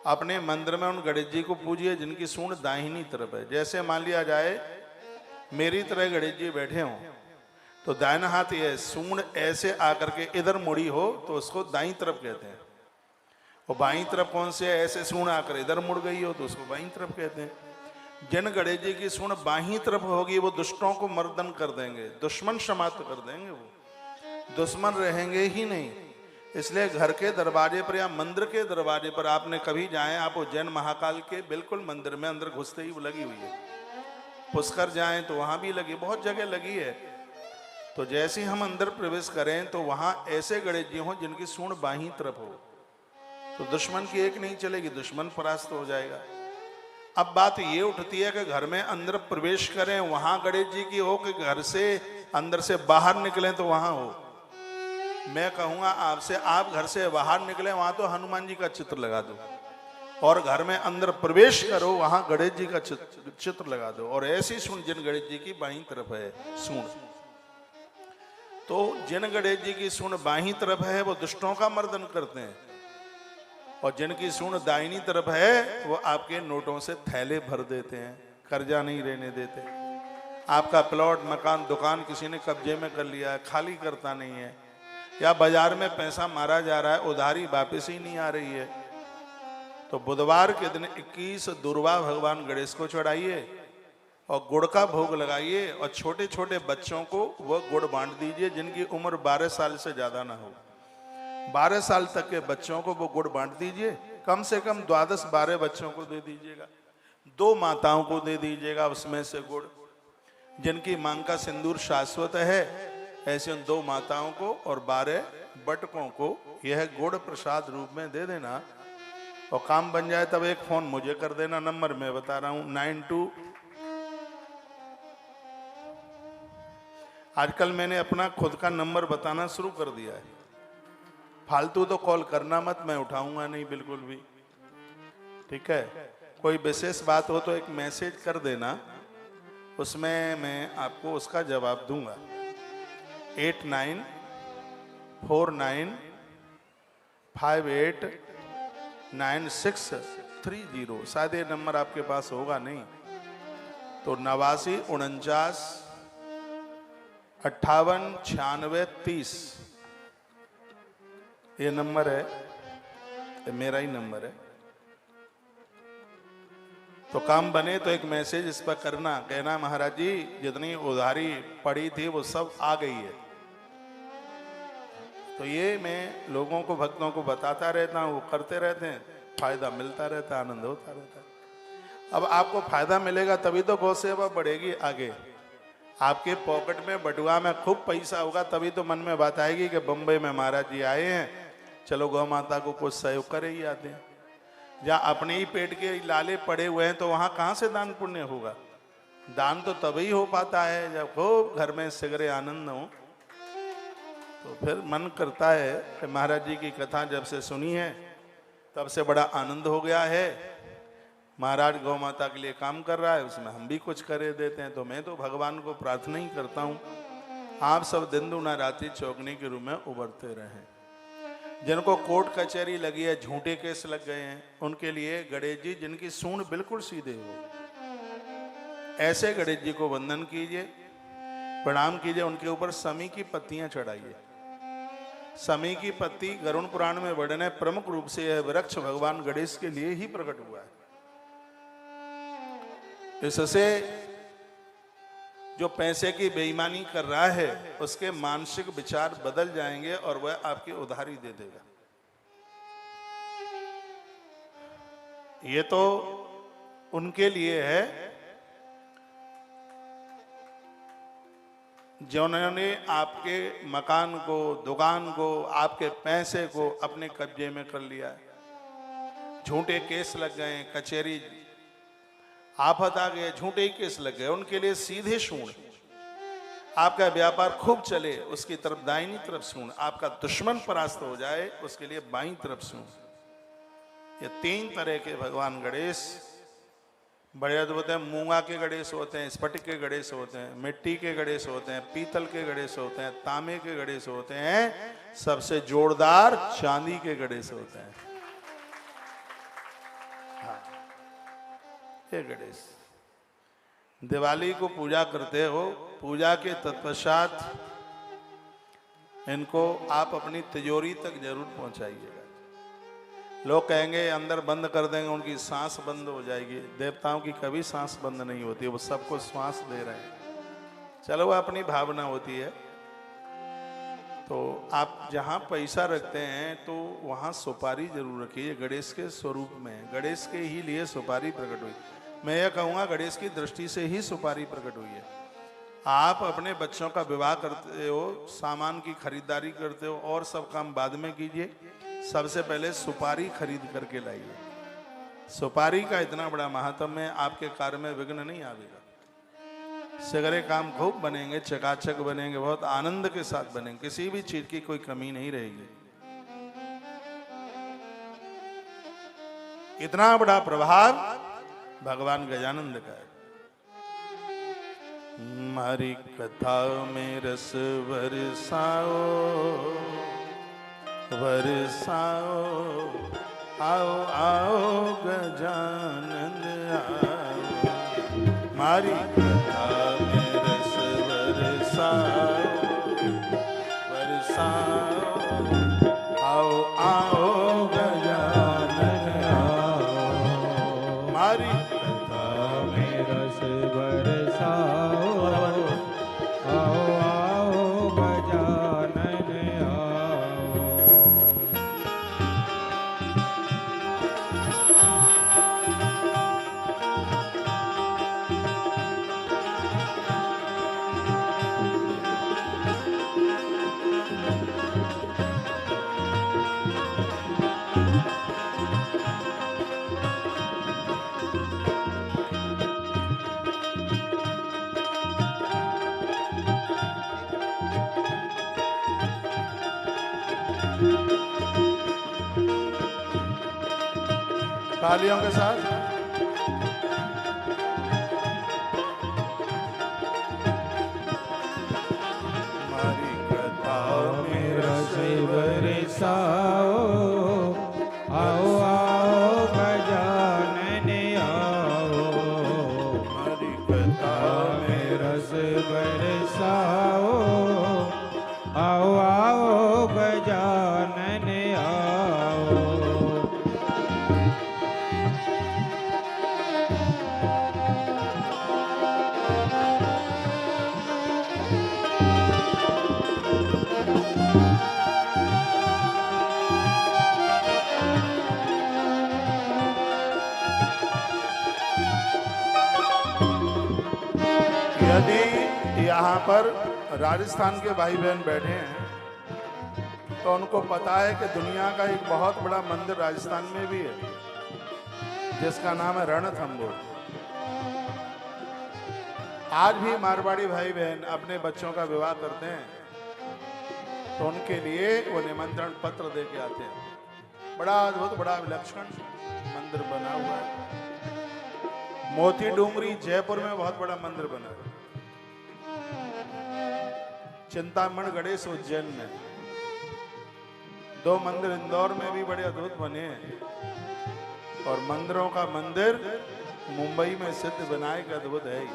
अपने मंदिर में उन गणेश जी को पूजिए जिनकी सूंड दाहिनी तरफ है। जैसे मान लिया जाए मेरी तरह गणेश जी बैठे हों, तो दाहिना हाथ ये सूंड ऐसे आकर के इधर मुड़ी हो तो उसको दाईं तरफ कहते हैं। और बाईं तरफ कौन से, ऐसे सूंड आकर इधर मुड़ गई हो तो उसको बाईं तरफ कहते हैं। जिन गणेश जी की सूंड बाईं तरफ होगी वो दुष्टों को मर्दन कर देंगे, दुश्मन समाप्त कर देंगे, वो दुश्मन रहेंगे ही नहीं। इसलिए घर के दरवाजे पर या मंदिर के दरवाजे पर आपने कभी जाए, आप उज्जैन महाकाल के बिल्कुल मंदिर में अंदर घुसते ही वो लगी हुई है। पुष्कर जाएं तो वहां भी लगी, बहुत जगह लगी है। तो जैसे हम अंदर प्रवेश करें तो वहां ऐसे गणेश जी हों जिनकी सूंड बाईं तरफ हो, तो दुश्मन की एक नहीं चलेगी, दुश्मन परास्त हो जाएगा। अब बात ये उठती है कि घर में अंदर प्रवेश करें वहां गणेश जी की हो, कि घर से अंदर से बाहर निकलें तो वहां हो। मैं कहूंगा आपसे, आप घर से बाहर निकले वहां तो हनुमान जी का चित्र लगा दो, और घर में अंदर प्रवेश करो वहां गणेश जी का चित्र लगा दो। और ऐसी सूंड जिन गणेश जी की बाईं तरफ है सूंड, तो जिन गणेश जी की सूंड बाईं तरफ है वो दुष्टों का मर्दन करते हैं, और जिनकी सूंड दाहिनी तरफ है वो आपके नोटों से थैले भर देते हैं, कर्जा नहीं रहने देते। आपका प्लॉट, मकान, दुकान किसी ने कब्जे में कर लिया है, खाली करता नहीं है, या बाजार में पैसा मारा जा रहा है, उधारी वापस ही नहीं आ रही है। तो बुधवार के दिन 21 दुर्वा भगवान गणेश को चढ़ाइए और गुड़ का भोग लगाइए, और छोटे छोटे बच्चों को वह गुड़ बांट दीजिए जिनकी उम्र 12 साल से ज्यादा ना हो। 12 साल तक के बच्चों को वो गुड़ बांट दीजिए, कम से कम 12 बच्चों को दे दीजिएगा, 2 माताओं को दे दीजिएगा उसमें से गुड़। जिनकी मांग का सिंदूर शाश्वत है, ऐसे उन 2 माताओं को और 12 बटकों को यह गुड़ प्रसाद रूप में दे देना। और काम बन जाए तब एक फोन मुझे कर देना। नंबर मैं बता रहा हूं 92। आजकल मैंने अपना खुद का नंबर बताना शुरू कर दिया है। फालतू तो कॉल करना मत, मैं उठाऊंगा नहीं बिल्कुल भी, ठीक है। कोई विशेष बात हो तो एक मैसेज कर देना, उसमें मैं आपको उसका जवाब दूंगा। 8949589630। शायद ये नंबर आपके पास होगा नहीं तो 8949589630 ये नंबर है, ये मेरा ही नंबर है। तो काम बने तो एक मैसेज इस पर करना, कहना महाराज जी जितनी उधारी पड़ी थी वो सब आ गई है। तो ये मैं लोगों को, भक्तों को बताता रहता हूँ, वो करते रहते हैं, फायदा मिलता रहता है, आनंद होता रहता है। अब आपको फायदा मिलेगा तभी तो गौ सेवा बढ़ेगी आगे। आपके पॉकेट में बटुआ में खूब पैसा होगा तभी तो मन में बात आएगी कि बम्बई में महाराज जी आए हैं, चलो गौ माता को कुछ सहयोग करे ही आते हैं। जहाँ अपने ही पेट के लाले पड़े हुए हैं तो वहां कहाँ से दान पुण्य होगा। दान तो तभी हो पाता है जब खूब घर में सिगरे आनंद हो। तो फिर मन करता है कि महाराज जी की कथा जब से सुनी है तब से बड़ा आनंद हो गया है। महाराज गौ माता के लिए काम कर रहा है, उसमें हम भी कुछ करे देते हैं। तो मैं तो भगवान को प्रार्थना ही करता हूँ आप सब दिन दुना रात्रि चौगने के रूप में उभरते रहें। जिनको कोर्ट कचहरी लगी है, झूठे केस लग गए हैं, उनके लिए गणेश जी जिनकी सूंड बिल्कुल सीधे हो, ऐसे गणेश जी को वंदन कीजिए, प्रणाम कीजिए, उनके ऊपर समी की पत्तियां चढ़ाइए। समी की पत्ती गरुड़ पुराण में वर्णन है, प्रमुख रूप से यह वृक्ष भगवान गणेश के लिए ही प्रकट हुआ है। इससे जो पैसे की बेईमानी कर रहा है उसके मानसिक विचार बदल जाएंगे और वह आपकी उधारी दे देगा। ये तो उनके लिए है जिन्होंने आपके मकान को, दुकान को, आपके पैसे को अपने कब्जे में कर लिया है। झूठे केस लग गए, कचहरी आफत आ गए, झूठे ही केस लग गए, उनके लिए सीधे सूंड। आपका व्यापार खूब चले उसकी तरफ दाहिनी तरफ सूंड, आपका दुश्मन परास्त हो जाए उसके लिए बाईं तरफ सूंड। ये तीन तरह के भगवान गणेश बड़े अद्भुत हैं। मूंगा के गणेश होते हैं, स्फटिक के गणेश होते हैं, मिट्टी के गणेश होते हैं, पीतल के गणेश होते हैं, तांबे के गणेश होते हैं, सबसे जोरदार चांदी के गणेश होते हैं। ये गणेश दिवाली को पूजा करते हो, पूजा के तत्पश्चात इनको आप अपनी तिजोरी तक जरूर पहुंचाइएगा। लोग कहेंगे अंदर बंद कर देंगे उनकी सांस बंद हो जाएगी। देवताओं की कभी सांस बंद नहीं होती, वो सबको श्वास दे रहे हैं। चलो वो अपनी भावना होती है। तो आप जहाँ पैसा रखते हैं तो वहाँ सुपारी जरूर रखिए। गणेश के स्वरूप में, गणेश के ही लिए सुपारी प्रकट हुई। मैं ये कहूँगा गणेश की दृष्टि से ही सुपारी प्रकट हुई है। आप अपने बच्चों का विवाह करते हो, सामान की खरीदारी करते हो और सब काम बाद में कीजिए, सबसे पहले सुपारी खरीद करके लाइए। सुपारी का इतना बड़ा महात्म्य है, आपके कार्य में विघ्न नहीं आवेगा। सगरे काम खूब बनेंगे, चकाचक बनेंगे, बहुत आनंद के साथ बनेंगे, किसी भी चीज की कोई कमी नहीं रहेगी। इतना बड़ा प्रभाव भगवान गजानंद का है। हमारी कथा में रस बरसाओ, बरसाओ, आओ आओ गजानंद आओ। हमारी कथा में रस बरसाओ, बरसाओ, आओ आओ गजानन आओ। हमारी रस बरसाओ, आओ आओ गजानन आओ। तालियों के साथ। हमारी कथा में रस बरसाओ, आओ आओ गजानन आओ। हमारी कथा में रस बरसाओ, आओ आओ गजानन आओ। यदि यहाँ पर राजस्थान के भाई बहन बैठे हैं तो उनको पता है कि दुनिया का एक बहुत बड़ा मंदिर राजस्थान में भी है जिसका नाम है रणथंबोर। आज भी मारवाड़ी भाई बहन अपने बच्चों का विवाह करते हैं तो उनके लिए वो निमंत्रण पत्र दे के आते हैं। बड़ा अद्भुत, बड़ा विलक्षण मंदिर बना हुआ है। मोती डूंगरी जयपुर में बहुत बड़ा मंदिर बना है। चिंतामण गणेश उज्जैन में, 2 मंदिर इंदौर में भी बड़े अद्भुत बने हैं। और मंदिरों का मंदिर मुंबई में सिद्ध विनायक अद्भुत है ही।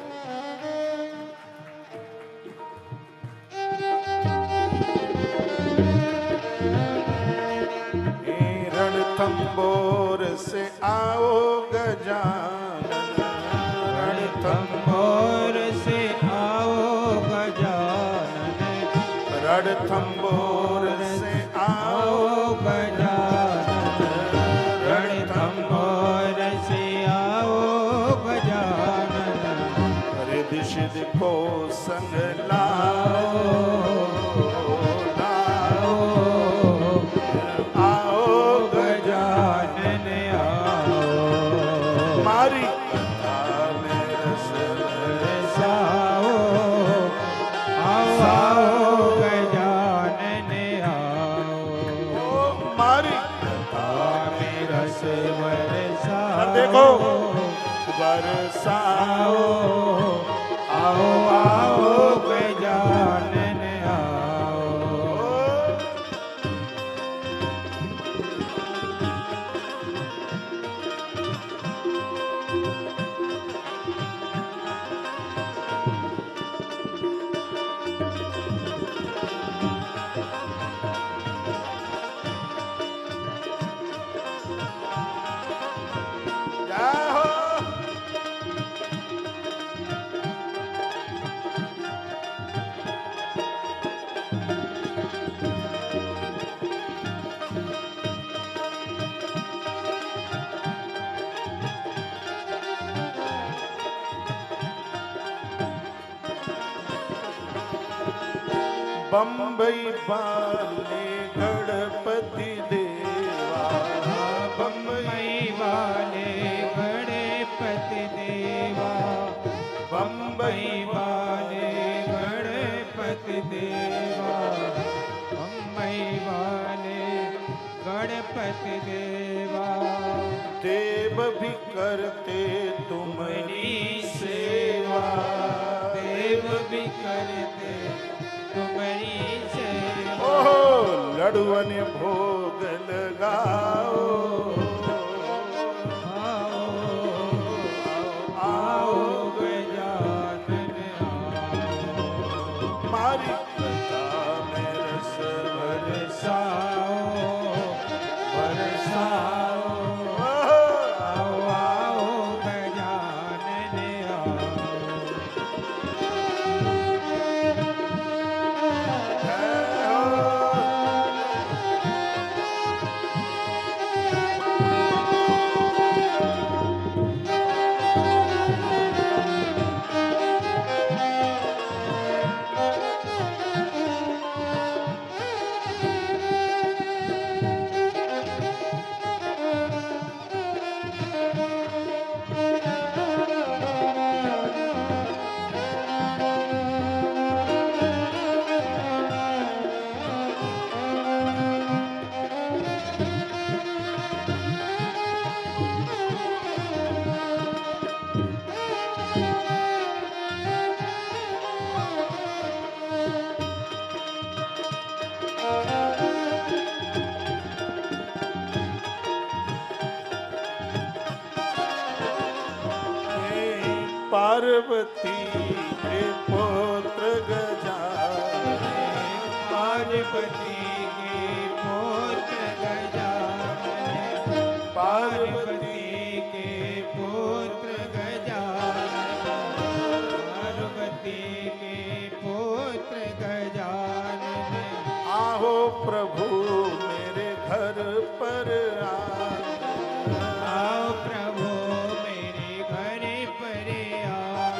रणथंबोर से आओ गजानन, रणथंबोर से आओ गजानन। रणथंबोर से आओ गजानन, रणथंबोर से आओ गजानन। रिद्धि सिद्धि को संग लाओ, लाओ, आओ गजानन आओ। मारी कथा में रस बरसाओ, आओ आओ गजानन आओ। मारी कथा में रस बरसाओ, देखो बरसाओ, आओ आओ गजानन आओ। जय हो। बम्बई वाले गणपति देवा, बम्बई वाले गणपति देवा, बम्बई वाले गणपति देवा, बम्बई वाले गणपति देवा। देव भी करते तुम्हारी सेवा, देव भी करते तुम्हारी सेवा। ओहो लड़ुअन भोग लगाओ, आओ गजानन आओ। मारी कथा में रस बरसाओ, बरसाओ, आओ आओ गजानन आओ। जय हो। पार्वती के पुत्र गजानन, पार्वती के पुत्र गजानन, पार्वती के पुत्र गजानन, पार्वती के पुत्र गजानन, आहो प्रभु मेरे घर पर आओ प्रभु मेरे घर पर आंगन,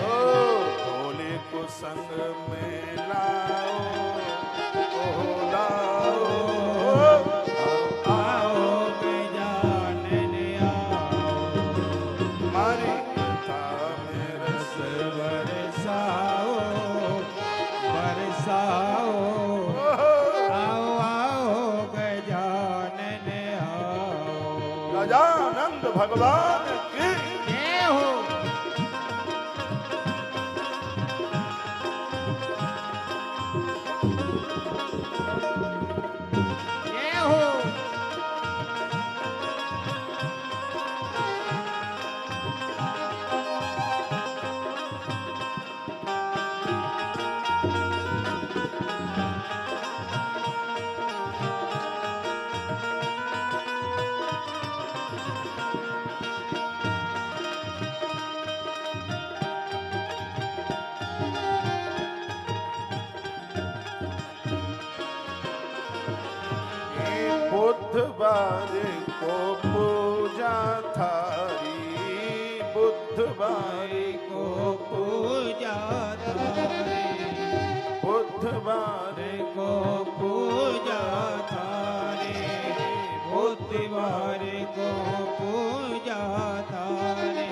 ओ भोले को संग में लाओ, ओ लाओ, आओ गजानन आओ, हमारी कथा में रस बरसाओ बरसाओ, आओ आओ गजानन आओ, गजानंद भगवान की जय हो। जय हो। बुधवार को पूजा थारी, बुधवार को पूजा थारे, बुधवार को पूजा थारे, बुधवार को पूजा थारे,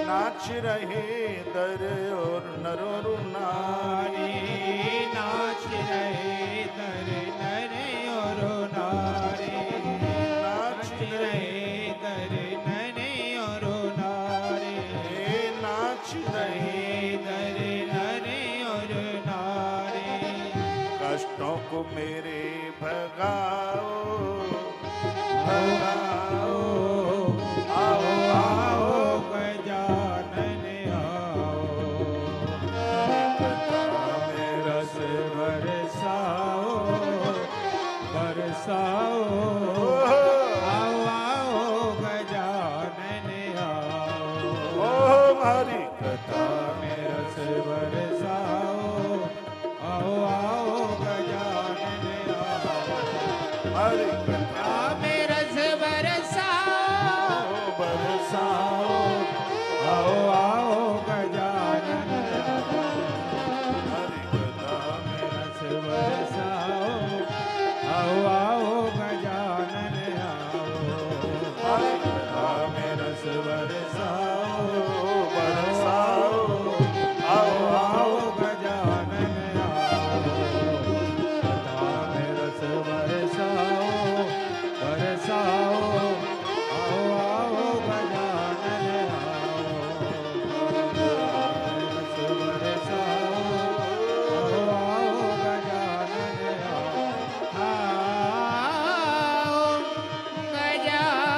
नाच रहे दर और नर और नारी, नारी नाच रहे दर नर और नारी, नाच रहे दर नर और नारी, नाच रहे दर नर और नारी, कष्टों को मेरे भगाओ, भगाओ, आओ आओ गजानन आओ, रस बरसाओ बरसाओ, आओ आओ गजानन आओ, हमारी कथा में रस बरसाओ, आओ आओ गजानन आओ, हमारी कथा में रस बरसाओ बरसाओ, आओ आओ गजानन आओ, हमारी कथा में रस बरसाओ, आओ आओ गजानन आओ, हमारी कथा में रस बरसाओ बरसाओ, आओ आओ गजानन आओ, कथा में रस बरसाओ बरसाओ, आओ आओ गजानन आओ, रस बरसाओ, आओ आओ गजानन आओ, आओ गजानन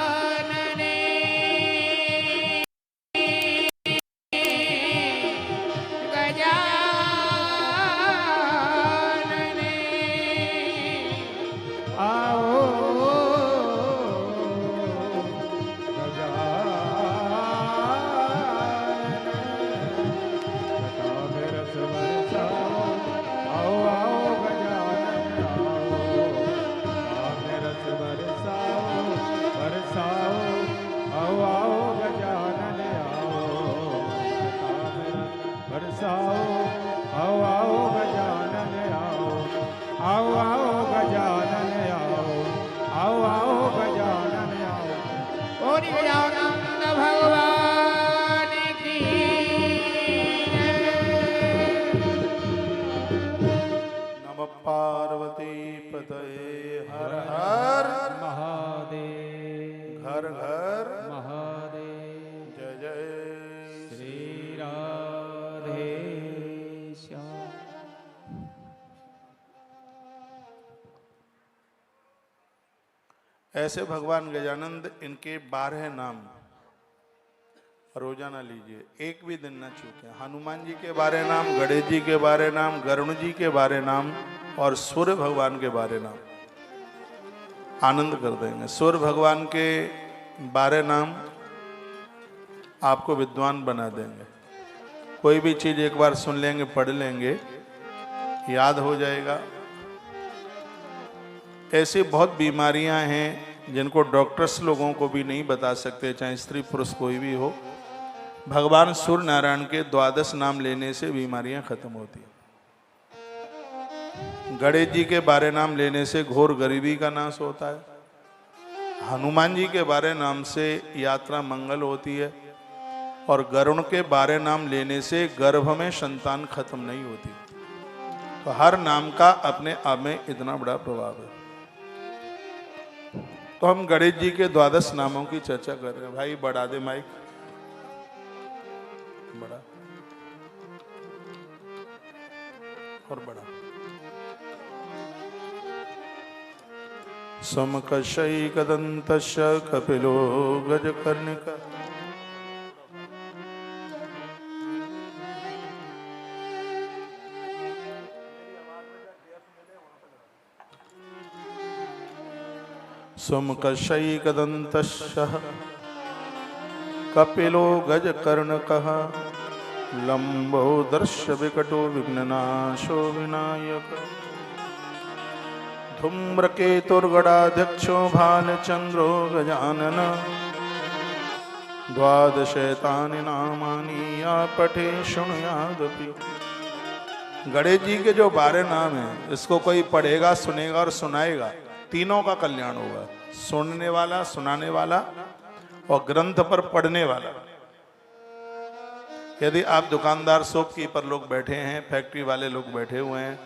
गजानन आओ बरसाओ, आओ आओ गजानन आओ, आओ आओ गजानन आओ, आओ आओ गजानन आओ, और गजानंद भगवान की नम पार्वती पतये हर हर महादेव घर घर महादेव जय जय श्री राधे श्याम। ऐसे भगवान गजानंद, इनके 12 नाम रोजाना लीजिए, एक भी दिन ना चूकें। हनुमान जी के बारे नाम, गणेश जी के बारे नाम, गरुण जी के बारे नाम और सूर्य भगवान के बारे नाम आनंद कर देंगे। सूर्य भगवान के बारे नाम आपको विद्वान बना देंगे। कोई भी चीज एक बार सुन लेंगे, पढ़ लेंगे, याद हो जाएगा। ऐसी बहुत बीमारियां हैं जिनको डॉक्टर्स लोगों को भी नहीं बता सकते, चाहे स्त्री पुरुष कोई भी हो। भगवान सूर्य नारायण के 12 नाम लेने से बीमारियां खत्म होती हैं। गणेश जी के बारे नाम लेने से घोर गरीबी का नाश होता है। हनुमान जी के बारे नाम से यात्रा मंगल होती है। और गरुण के बारे नाम लेने से गर्भ में संतान खत्म नहीं होती। तो हर नाम का अपने आप में इतना बड़ा प्रभाव है। तो हम गणेश जी के 12 नामों की चर्चा कर रहे हैं। भाई बढ़ा दे माइक, बड़ा और बड़ा। समकशैकदन्तस्य कपिलो गजकर्णिका समकशैकदन्तस्य कपिलो गजकर्णकः लंबोदर्श विकटो विघ्ननाशो विनायक धूम्रकेतुर्गणाध्यक्षो भालचंद्रो गजानन 12 नामानि या पठे शृणुयादपि। गणेश जी के जो 12 नाम हैं, इसको कोई पढ़ेगा, सुनेगा और सुनाएगा, तीनों का कल्याण होगा। सुनने वाला, सुनाने वाला और ग्रंथ पर पढ़ने वाला। यदि आप दुकानदार, शॉपकीपर लोग बैठे हैं, फैक्ट्री वाले लोग बैठे हुए हैं,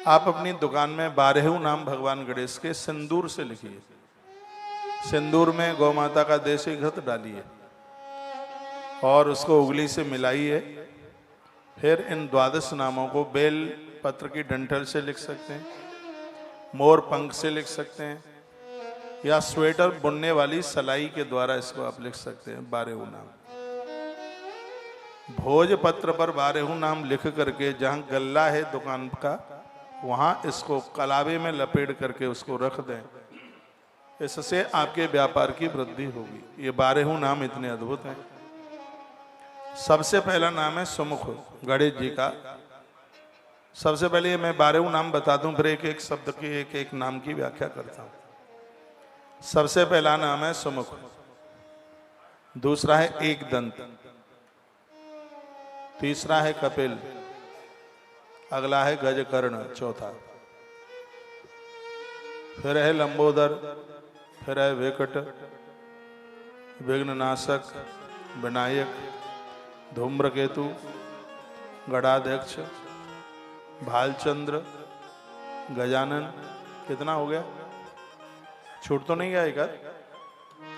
आप अपनी दुकान में 12 नाम भगवान गणेश के सिंदूर से लिखिए। सिंदूर में गौ माता का देसी घृत डालिए और उसको उंगली से मिलाइए। फिर इन 12 नामों को बेल पत्र की डंठल से लिख सकते हैं, मोर पंख से लिख सकते हैं, या स्वेटर बुनने वाली सलाई के द्वारा इसको आप लिख सकते हैं। 12 नाम भोजपत्र पर 12 नाम लिख करके, जहां गल्ला है दुकान का, वहां इसको कलावे में लपेट करके उसको रख दें। इससे आपके व्यापार की वृद्धि होगी। ये 12 नाम इतने अद्भुत हैं। सबसे पहला नाम है सुमुख, गणेश जी का। सबसे पहले मैं 12 नाम बता दूं, फिर एक एक शब्द की, एक एक नाम की व्याख्या करता हूं। सबसे पहला नाम है सुमुख, दूसरा है एकदंत, तीसरा है कपिल, अगला है गजकर्ण, चौथा, फिर है लंबोदर, फिर है विकट, विघ्ननाशक, विनायक, धूम्रकेतु, गणाध्यक्ष, भालचंद्र, गजानन। कितना हो गया? छूट तो नहीं गया एक?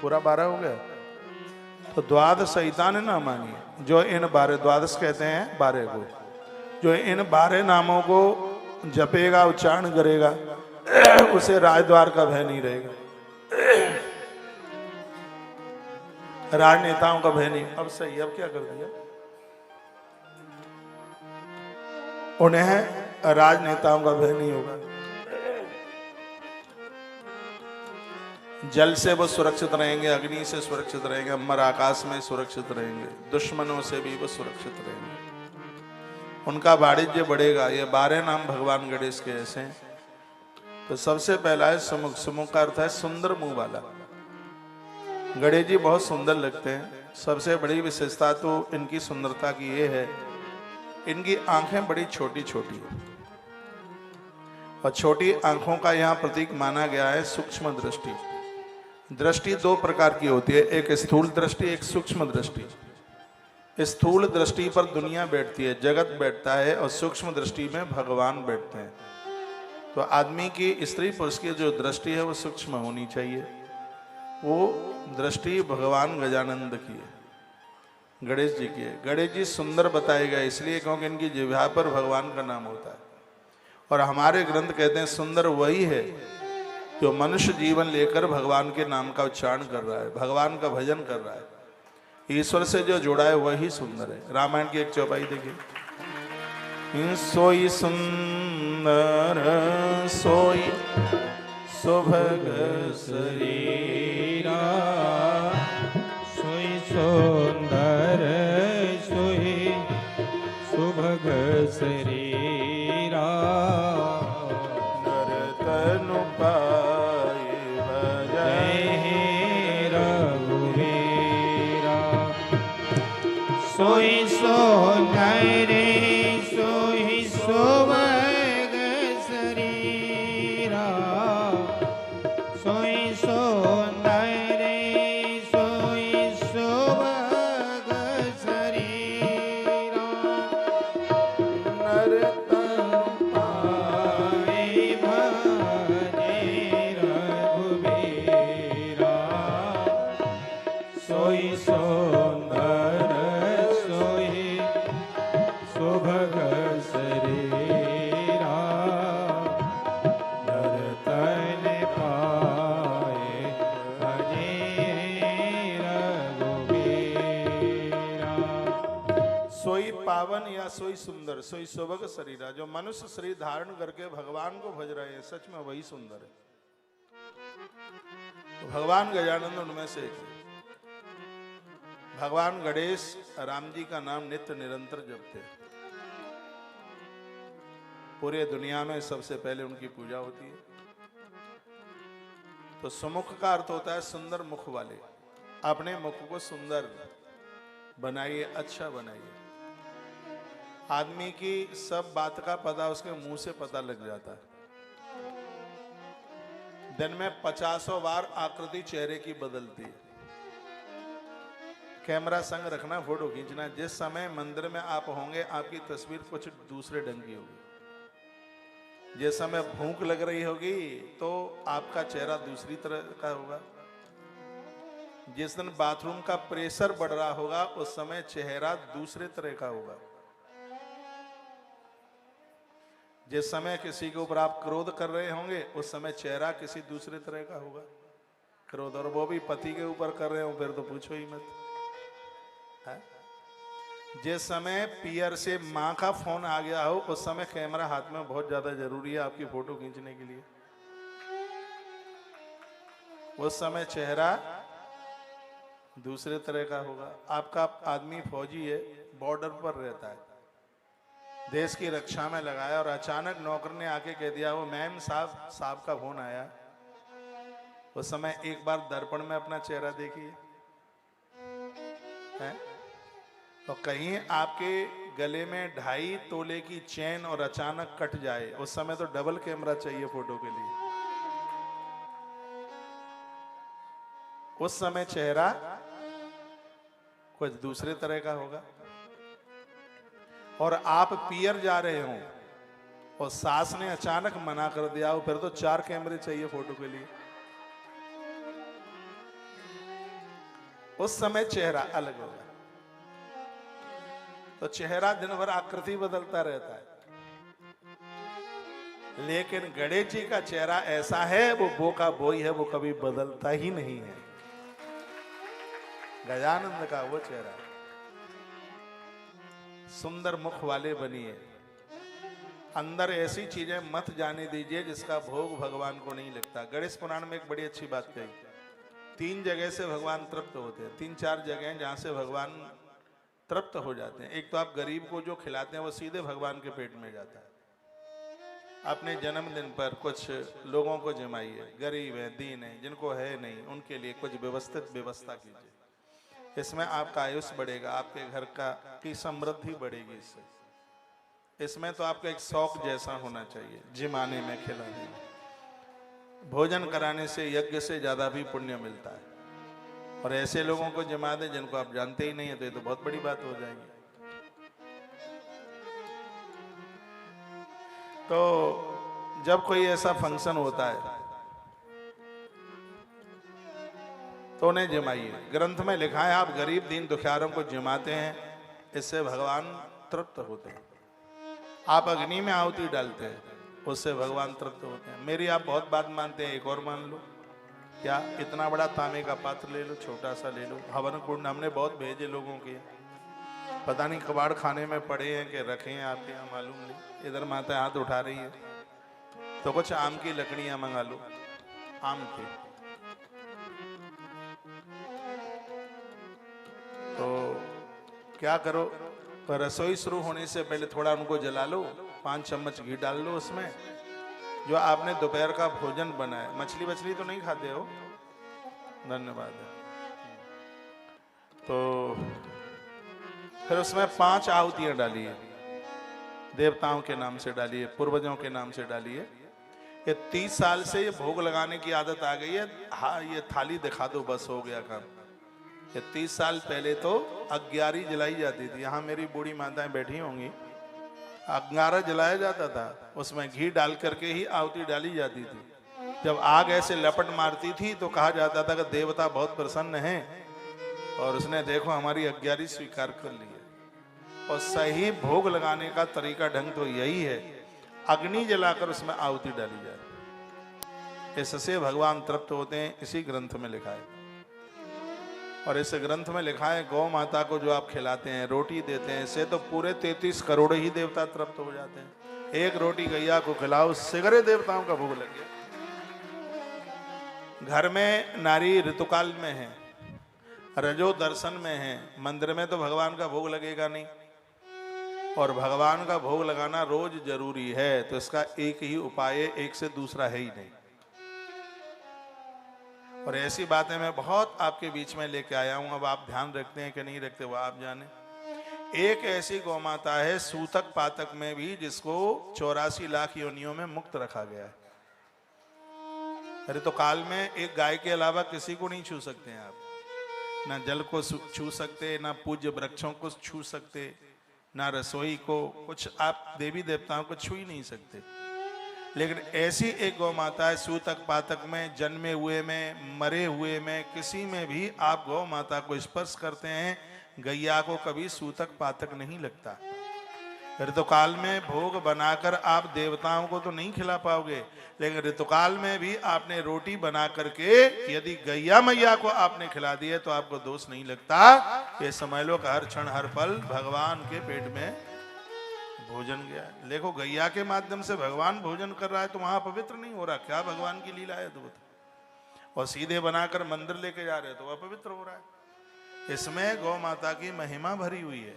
पूरा 12 हो गया। तो 12 ना मानिए, जो इन 12, 12 कहते हैं 12 को, जो इन 12 नामों को जपेगा, उच्चारण करेगा, उसे राजद्वार का भय नहीं रहेगा, राजनेताओं का भय नहीं। अब सही, अब क्या कर दिया? उन्हें राजनेताओं का भय नहीं होगा। जल से वो सुरक्षित रहेंगे, अग्नि से सुरक्षित रहेंगे, अमर आकाश में सुरक्षित रहेंगे, दुश्मनों से भी वो सुरक्षित रहेंगे। उनका वाणिज्य बढ़ेगा। ये 12 नाम भगवान गणेश के ऐसे हैं। तो सबसे पहला है सुमुख। सुमुख का अर्थ है सुंदर मुंह वाला। गणेश जी बहुत सुंदर लगते हैं। सबसे बड़ी विशेषता तो इनकी सुंदरता की ये है, इनकी आंखें बड़ी छोटी छोटी है। और छोटी आंखों का यहाँ प्रतीक माना गया है सूक्ष्म दृष्टि। दृष्टि 2 प्रकार की होती है, एक स्थूल दृष्टि, एक सूक्ष्म दृष्टि। स्थूल दृष्टि पर दुनिया बैठती है, जगत बैठता है, और सूक्ष्म दृष्टि में भगवान बैठते हैं। तो आदमी की, स्त्री पुरुष की जो दृष्टि है वो सूक्ष्म होनी चाहिए। वो दृष्टि भगवान गजानंद की है, गणेश जी की है। गणेश जी सुंदर बताए गए इसलिए क्योंकि इनकी जिह्वा पर भगवान का नाम होता है। और हमारे ग्रंथ कहते हैं सुंदर वही है जो मनुष्य जीवन लेकर भगवान के नाम का उच्चारण कर रहा है, भगवान का भजन कर रहा है। ईश्वर से जो जुड़ा है वही सुंदर है। रामायण की एक चौपाई देखिए, सोई सुंदर सोई सुभग शरीरा, सोई सुंदर सोई सुभग शरीरा, नर तनु पाए भजहि रघुवीरा। सोई सुंदर सोई सुभग शरीरा, सोई सुंदर सोई सुभग शरीरा, नर तनु पाए भजे रघुवीरा। सोई सुंदर सोई सुभग शरीरा, नर तन पाए भजे रघुवीरा। सोई पावन या सोई सुंदर सोई सुभग शरीरा, जो मनुष्य शरीर धारण करके भगवान को भज रहे हैं, सच में वही सुंदर है। तो भगवान गजानंद उनमें से एक है। भगवान गणेश राम जी का नाम नित्य निरंतर जपते हैं। पूरे दुनिया में सबसे पहले उनकी पूजा होती है। तो सुमुख का अर्थ होता है सुंदर मुख वाले। अपने मुख को सुंदर बनाइए, अच्छा बनाइए। आदमी की सब बात का पता उसके मुंह से पता लग जाता है। दिन में 50 बार आकृति चेहरे की बदलती है। कैमरा संग रखना, फोटो खींचना। जिस समय मंदिर में आप होंगे आपकी तस्वीर कुछ दूसरे ढंग की होगी। जिस समय भूख लग रही होगी तो आपका चेहरा दूसरी तरह का होगा। जिस दिन बाथरूम का प्रेशर बढ़ रहा होगा उस समय चेहरा दूसरे तरह का होगा। जिस समय किसी के ऊपर आप क्रोध कर रहे होंगे उस समय चेहरा किसी दूसरे तरह का होगा। क्रोध, और वो भी पति के ऊपर कर रहे हो फिर तो पूछो ही मत। है? जिस समय पियर से माँ का फोन आ गया हो उस समय कैमरा हाथ में बहुत ज्यादा जरूरी है आपकी फोटो खींचने के लिए। उस समय चेहरा दूसरे तरह का होगा। आपका आदमी फौजी है, बॉर्डर पर रहता है, देश की रक्षा में लगाया और अचानक नौकर ने आके कह दिया वो मैम साहब का फोन आया। उस समय एक बार दर्पण में अपना चेहरा देखिए। तो कहीं आपके गले में 2.5 तोले की चेन और अचानक कट जाए उस समय तो डबल कैमरा चाहिए फोटो के लिए। उस समय चेहरा कुछ दूसरे तरह का होगा। और आप पियर जा रहे हो और सास ने अचानक मना कर दिया हो फिर तो 4 कैमरे चाहिए फोटो के लिए। उस समय चेहरा अलग होगा। तो चेहरा दिन भर आकृति बदलता रहता है, लेकिन गणेश जी का चेहरा ऐसा है, वो का बोई है, वो कभी बदलता ही नहीं है। गजानंद का वो चेहरा है। सुंदर मुख वाले बनिए। अंदर ऐसी चीजें मत जाने दीजिए जिसका भोग भगवान को नहीं लगता। गणेश पुराण में एक बड़ी अच्छी बात कही, 3 जगह से भगवान तृप्त होते हैं। 3-4 जगह हैं जहां से भगवान तृप्त हो जाते हैं। एक तो आप गरीब को जो खिलाते हैं वो सीधे भगवान के पेट में जाता है। अपने जन्मदिन पर कुछ लोगों को जमाइए, गरीब है, दीन है, जिनको है नहीं, उनके लिए कुछ व्यवस्थित व्यवस्था कीजिए। इसमें आपका आयुष्य बढ़ेगा, आपके घर की समृद्धि बढ़ेगी। इसमें तो आपका एक शौक जैसा होना चाहिए, जिमाने में, खिलाने में। भोजन कराने से, यज्ञ से ज्यादा भी पुण्य मिलता है। और ऐसे लोगों को जमा दे जिनको आप जानते ही नहीं है तो ये तो बहुत बड़ी बात हो जाएगी। तो जब कोई ऐसा फंक्शन होता है तो उन्हें जमाइए। ग्रंथ में लिखा है आप गरीब दीन दुखियारों को जमाते हैं, इससे भगवान तृप्त होते हैं। आप अग्नि में आहुति डालते हैं, उससे भगवान तृप्त होते हैं। मेरी आप बहुत बात मानते हैं, एक और मान लो। क्या इतना बड़ा तांबे का पात्र ले लो, छोटा सा ले लो। हवन कुंड हमने बहुत भेजे लोगों के, पता नहीं कबाड़ खाने में पड़े हैं कि रखे हैं आपके यहाँ, मालूम नहीं। इधर माता हाथ उठा रही है, तो कुछ आम की लकड़ियां मंगा लो, आम की। तो क्या करो, तो रसोई शुरू होने से पहले थोड़ा उनको जला लो, 5 चम्मच घी डाल लो उसमें। जो आपने दोपहर का भोजन बनाया, मछली वछली तो नहीं खाते हो, धन्यवाद। तो फिर उसमें 5 आहुतियां डालिए, देवताओं के नाम से डालिए, पूर्वजों के नाम से डालिए। ये 30 साल से ये भोग लगाने की आदत आ गई है। हाँ, ये थाली दिखा दो बस हो गया काम। ये 30 साल पहले तो अग्यारी जलाई जाती थी, यहाँ मेरी बूढ़ी माताएं बैठी होंगी, अंगारा जलाया जाता था, उसमें घी डाल करके ही आहुति डाली जाती थी। जब आग ऐसे लपट मारती थी तो कहा जाता था कि देवता बहुत प्रसन्न हैं और उसने देखो हमारी अग्यारी स्वीकार कर ली है। और सही भोग लगाने का तरीका ढंग तो यही है, अग्नि जलाकर उसमें आहुति डाली जाए, इससे भगवान तृप्त होते हैं। इसी ग्रंथ में लिखा है। और इस ग्रंथ में लिखा है, गौ माता को जो आप खिलाते हैं, रोटी देते हैं, इससे तो पूरे 33 करोड़ ही देवता तृप्त हो जाते हैं। एक रोटी गैया को खिलाओ, सिगरे देवताओं का भोग लग गया। घर में नारी ऋतुकाल में है, रजो दर्शन में है, मंदिर में तो भगवान का भोग लगेगा नहीं। और भगवान का भोग लगाना रोज जरूरी है, तो इसका एक ही उपाय है, एक से दूसरा है ही नहीं। और ऐसी बातें मैं बहुत आपके बीच में लेके आया हूं, अब आप ध्यान रखते हैं कि नहीं रखते वो आप जाने। एक ऐसी गौ माता है सूतक पातक में भी, जिसको 84 लाख योनियों में मुक्त रखा गया है। अरे तो काल में एक गाय के अलावा किसी को नहीं छू सकते हैं आप, ना जल को छू सकते, ना पूज्य वृक्षों को छू सकते, ना रसोई को, कुछ आप देवी देवताओं को छू ही नहीं सकते। लेकिन ऐसी एक गौ माता है, सूतक पातक में, जन्मे हुए में, मरे हुए में, किसी में भी आप गौ माता को स्पर्श करते हैं, गैया को कभी सूतक पातक नहीं लगता। ऋतुकाल में भोग बनाकर आप देवताओं को तो नहीं खिला पाओगे, लेकिन ऋतुकाल में भी आपने रोटी बना करके यदि गैया मैया को आपने खिला दिए तो आपको दोष नहीं लगता। ये समझ लो कि हर क्षण हर पल भगवान के पेट में भोजन गया। देखो गैया के माध्यम से भगवान भोजन कर रहा है तो वहां पवित्र नहीं हो रहा, क्या भगवान की लीला है अद्भुत। और सीधे बनाकर मंदिर लेके जा रहे तो अपवित्र हो रहा है। इसमें गौ माता की महिमा भरी हुई है।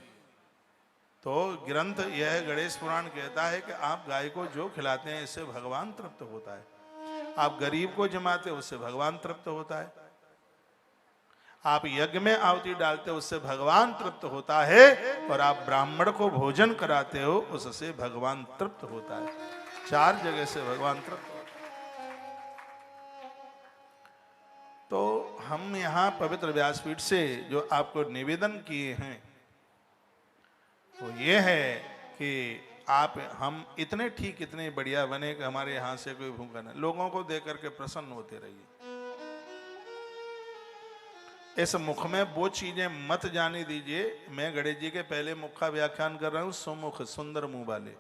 तो ग्रंथ यह गणेश पुराण कहता है कि आप गाय को जो खिलाते हैं इससे भगवान तृप्त होता है। आप गरीब को जमाते हो उससे भगवान तृप्त होता है। आप यज्ञ में आहुति डालते हो उससे भगवान तृप्त होता है। और आप ब्राह्मण को भोजन कराते हो उससे भगवान तृप्त होता है। 4 जगह से भगवान तृप्त होता है। तो हम यहाँ पवित्र व्यासपीठ से जो आपको निवेदन किए हैं वो ये है कि हम इतने ठीक इतने बढ़िया बने कि हमारे यहाँ से कोई भूखा नहीं, लोगों को देख करके प्रसन्न होते रहिए। इस मुख में वो चीजें मत जाने दीजिए। मैं गणेश जी के पहले मुख का व्याख्यान कर रहा हूं, सुमुख सुंदर मुंह वाले।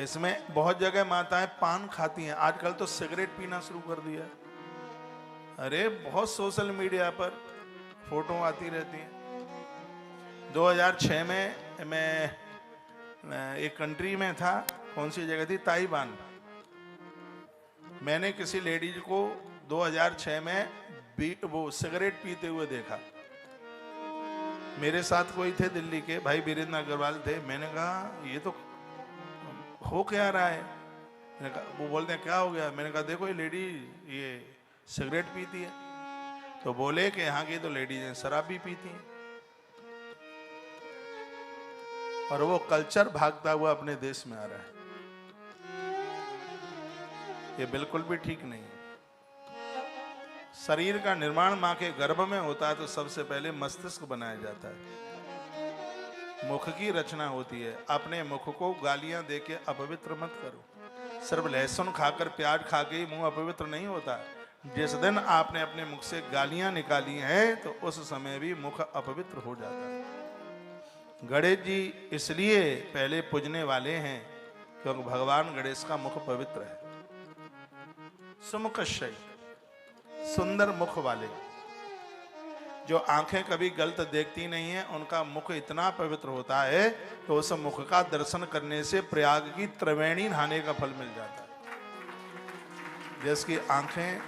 इसमें बहुत जगह माताएं पान खाती हैं, आजकल तो सिगरेट पीना शुरू कर दिया। अरे बहुत सोशल मीडिया पर फोटो आती रहती हैं। 2006 में मैं एक कंट्री में था, कौन सी जगह थी, ताइवान। मैंने किसी लेडीज को 2006 में वो सिगरेट पीते हुए देखा। मेरे साथ कोई थे दिल्ली के भाई वीरेंद्र अग्रवाल थे। मैंने कहा ये तो हो क्या रहा है। मैंने कहा, वो बोलते हैं क्या हो गया। मैंने कहा देखो ये लेडी ये सिगरेट पीती है। तो बोले कि यहाँ की तो लेडीज शराब भी पीती हैं। और वो कल्चर भागता हुआ अपने देश में आ रहा है। ये बिल्कुल भी ठीक नहीं है। शरीर का निर्माण मां के गर्भ में होता है तो सबसे पहले मस्तिष्क बनाया जाता है, मुख की रचना होती है। अपने मुख को गालियां देके अपवित्र मत करो। सिर्फ लहसुन खाकर प्याज खा के ही मुंह अपवित्र नहीं होता। जिस दिन आपने अपने मुख से गालियां निकाली हैं तो उस समय भी मुख अपवित्र हो जाता है। गणेश जी इसलिए पहले पूजने वाले हैं क्योंकि भगवान गणेश का मुख पवित्र है। सुमुखश्चै सुंदर मुख वाले, जो आंखें कभी गलत देखती नहीं है, उनका मुख इतना पवित्र होता है तो उस मुख का दर्शन करने से प्रयाग की त्रिवेणी नहाने का फल मिल जाता है। जिसकी आंखें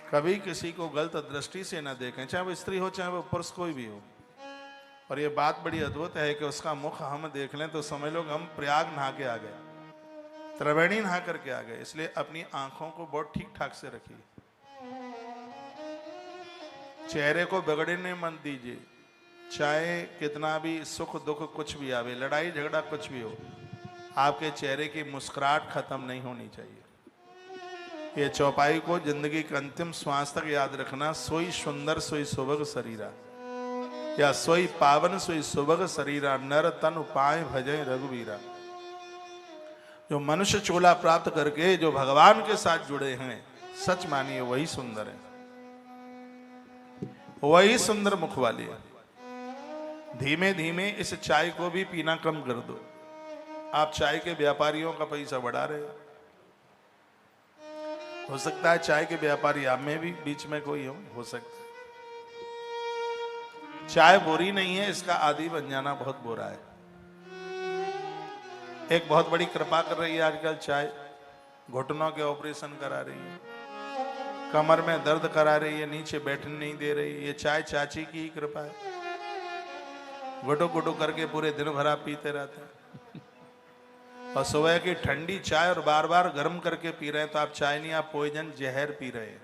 कभी किसी को गलत दृष्टि से न देखें, चाहे वो स्त्री हो चाहे वो पुरुष कोई भी हो, और ये बात बड़ी अद्भुत है कि उसका मुख हम देख लें तो समझ लो हम प्रयाग नहा के आ गए, त्रिवेणी नहा करके आ गए। इसलिए अपनी आंखों को बहुत ठीक ठाक से रखिए, चेहरे को बिगड़ने मत दीजिए। चाहे कितना भी सुख दुख कुछ भी आवे, लड़ाई झगड़ा कुछ भी हो, आपके चेहरे की मुस्कुराहट खत्म नहीं होनी चाहिए। ये चौपाई को जिंदगी के अंतिम श्वास तक याद रखना। सोई सुंदर सोई सुभग शरीरा, या सोई पावन सोई सुभग शरीरा, नर तन पाए भजय रघुवीरा। जो मनुष्य चोला प्राप्त करके जो भगवान के साथ जुड़े हैं, सच मानिए वही सुंदर है, वही सुंदर मुख वाली है। धीमे धीमे इस चाय को भी पीना कम कर दो। आप चाय के व्यापारियों का पैसा बढ़ा रहे हो सकता है चाय के व्यापारी आप में भी बीच में कोई हो सकता है। चाय बुरी नहीं है, इसका आदी बन जाना बहुत बुरा है। एक बहुत बड़ी कृपा कर रही है आजकल चाय, घुटनों के ऑपरेशन करा रही है, कमर में दर्द करा रही है, नीचे बैठने नहीं दे रही। ये चाय चाची की ही कृपा है। गुटू गुटू करके पूरे दिन भर आप पीते रहते हैं, और सुबह की ठंडी चाय और बार बार गर्म करके पी रहे हैं, तो आप चाय नहीं, आप पॉइजन जहर पी रहे हैं।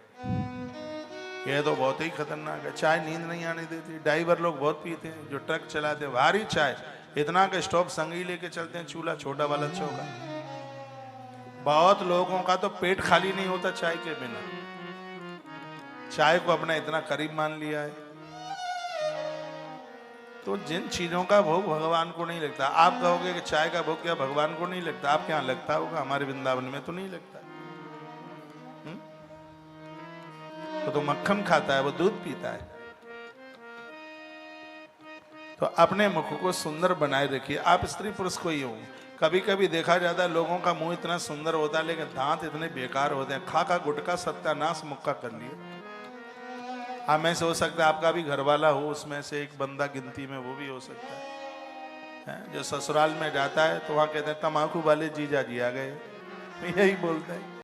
यह तो बहुत ही खतरनाक है। चाय नींद नहीं आने देती। ड्राइवर लोग बहुत पीते हैं, जो ट्रक चलाते हैं भारी चाय, इतना का स्टॉप संगी लेके चलते हैं, चूल्हा छोटा वाला चौका। बहुत लोगों का तो पेट खाली नहीं होता चाय के बिना। चाय को अपना इतना करीब मान लिया है, तो जिन चीजों का भोग भगवान को नहीं लगता, आप कहोगे कि चाय का भोग क्या भगवान को नहीं लगता? आपके यहाँ लगता होगा, हमारे वृंदावन में तो नहीं लगता। तो मक्खन खाता है, वो दूध पीता है। तो अपने मुख को सुंदर बनाए रखिए। आप स्त्री पुरुष कोई हो, कभी कभी देखा जाता है लोगों का मुंह इतना सुंदर होता है लेकिन दांत इतने बेकार होते हैं। खा खा गुटका सत्यानाश मुक्का कर लिए। आप में से हो सकता है आपका भी घर वाला हो, उसमें से एक बंदा गिनती में वो भी हो सकता है, जो ससुराल में जाता है तो वहां कहते हैं तम्बाकू वाले जीजा जी आ गए, यही बोलते हैं।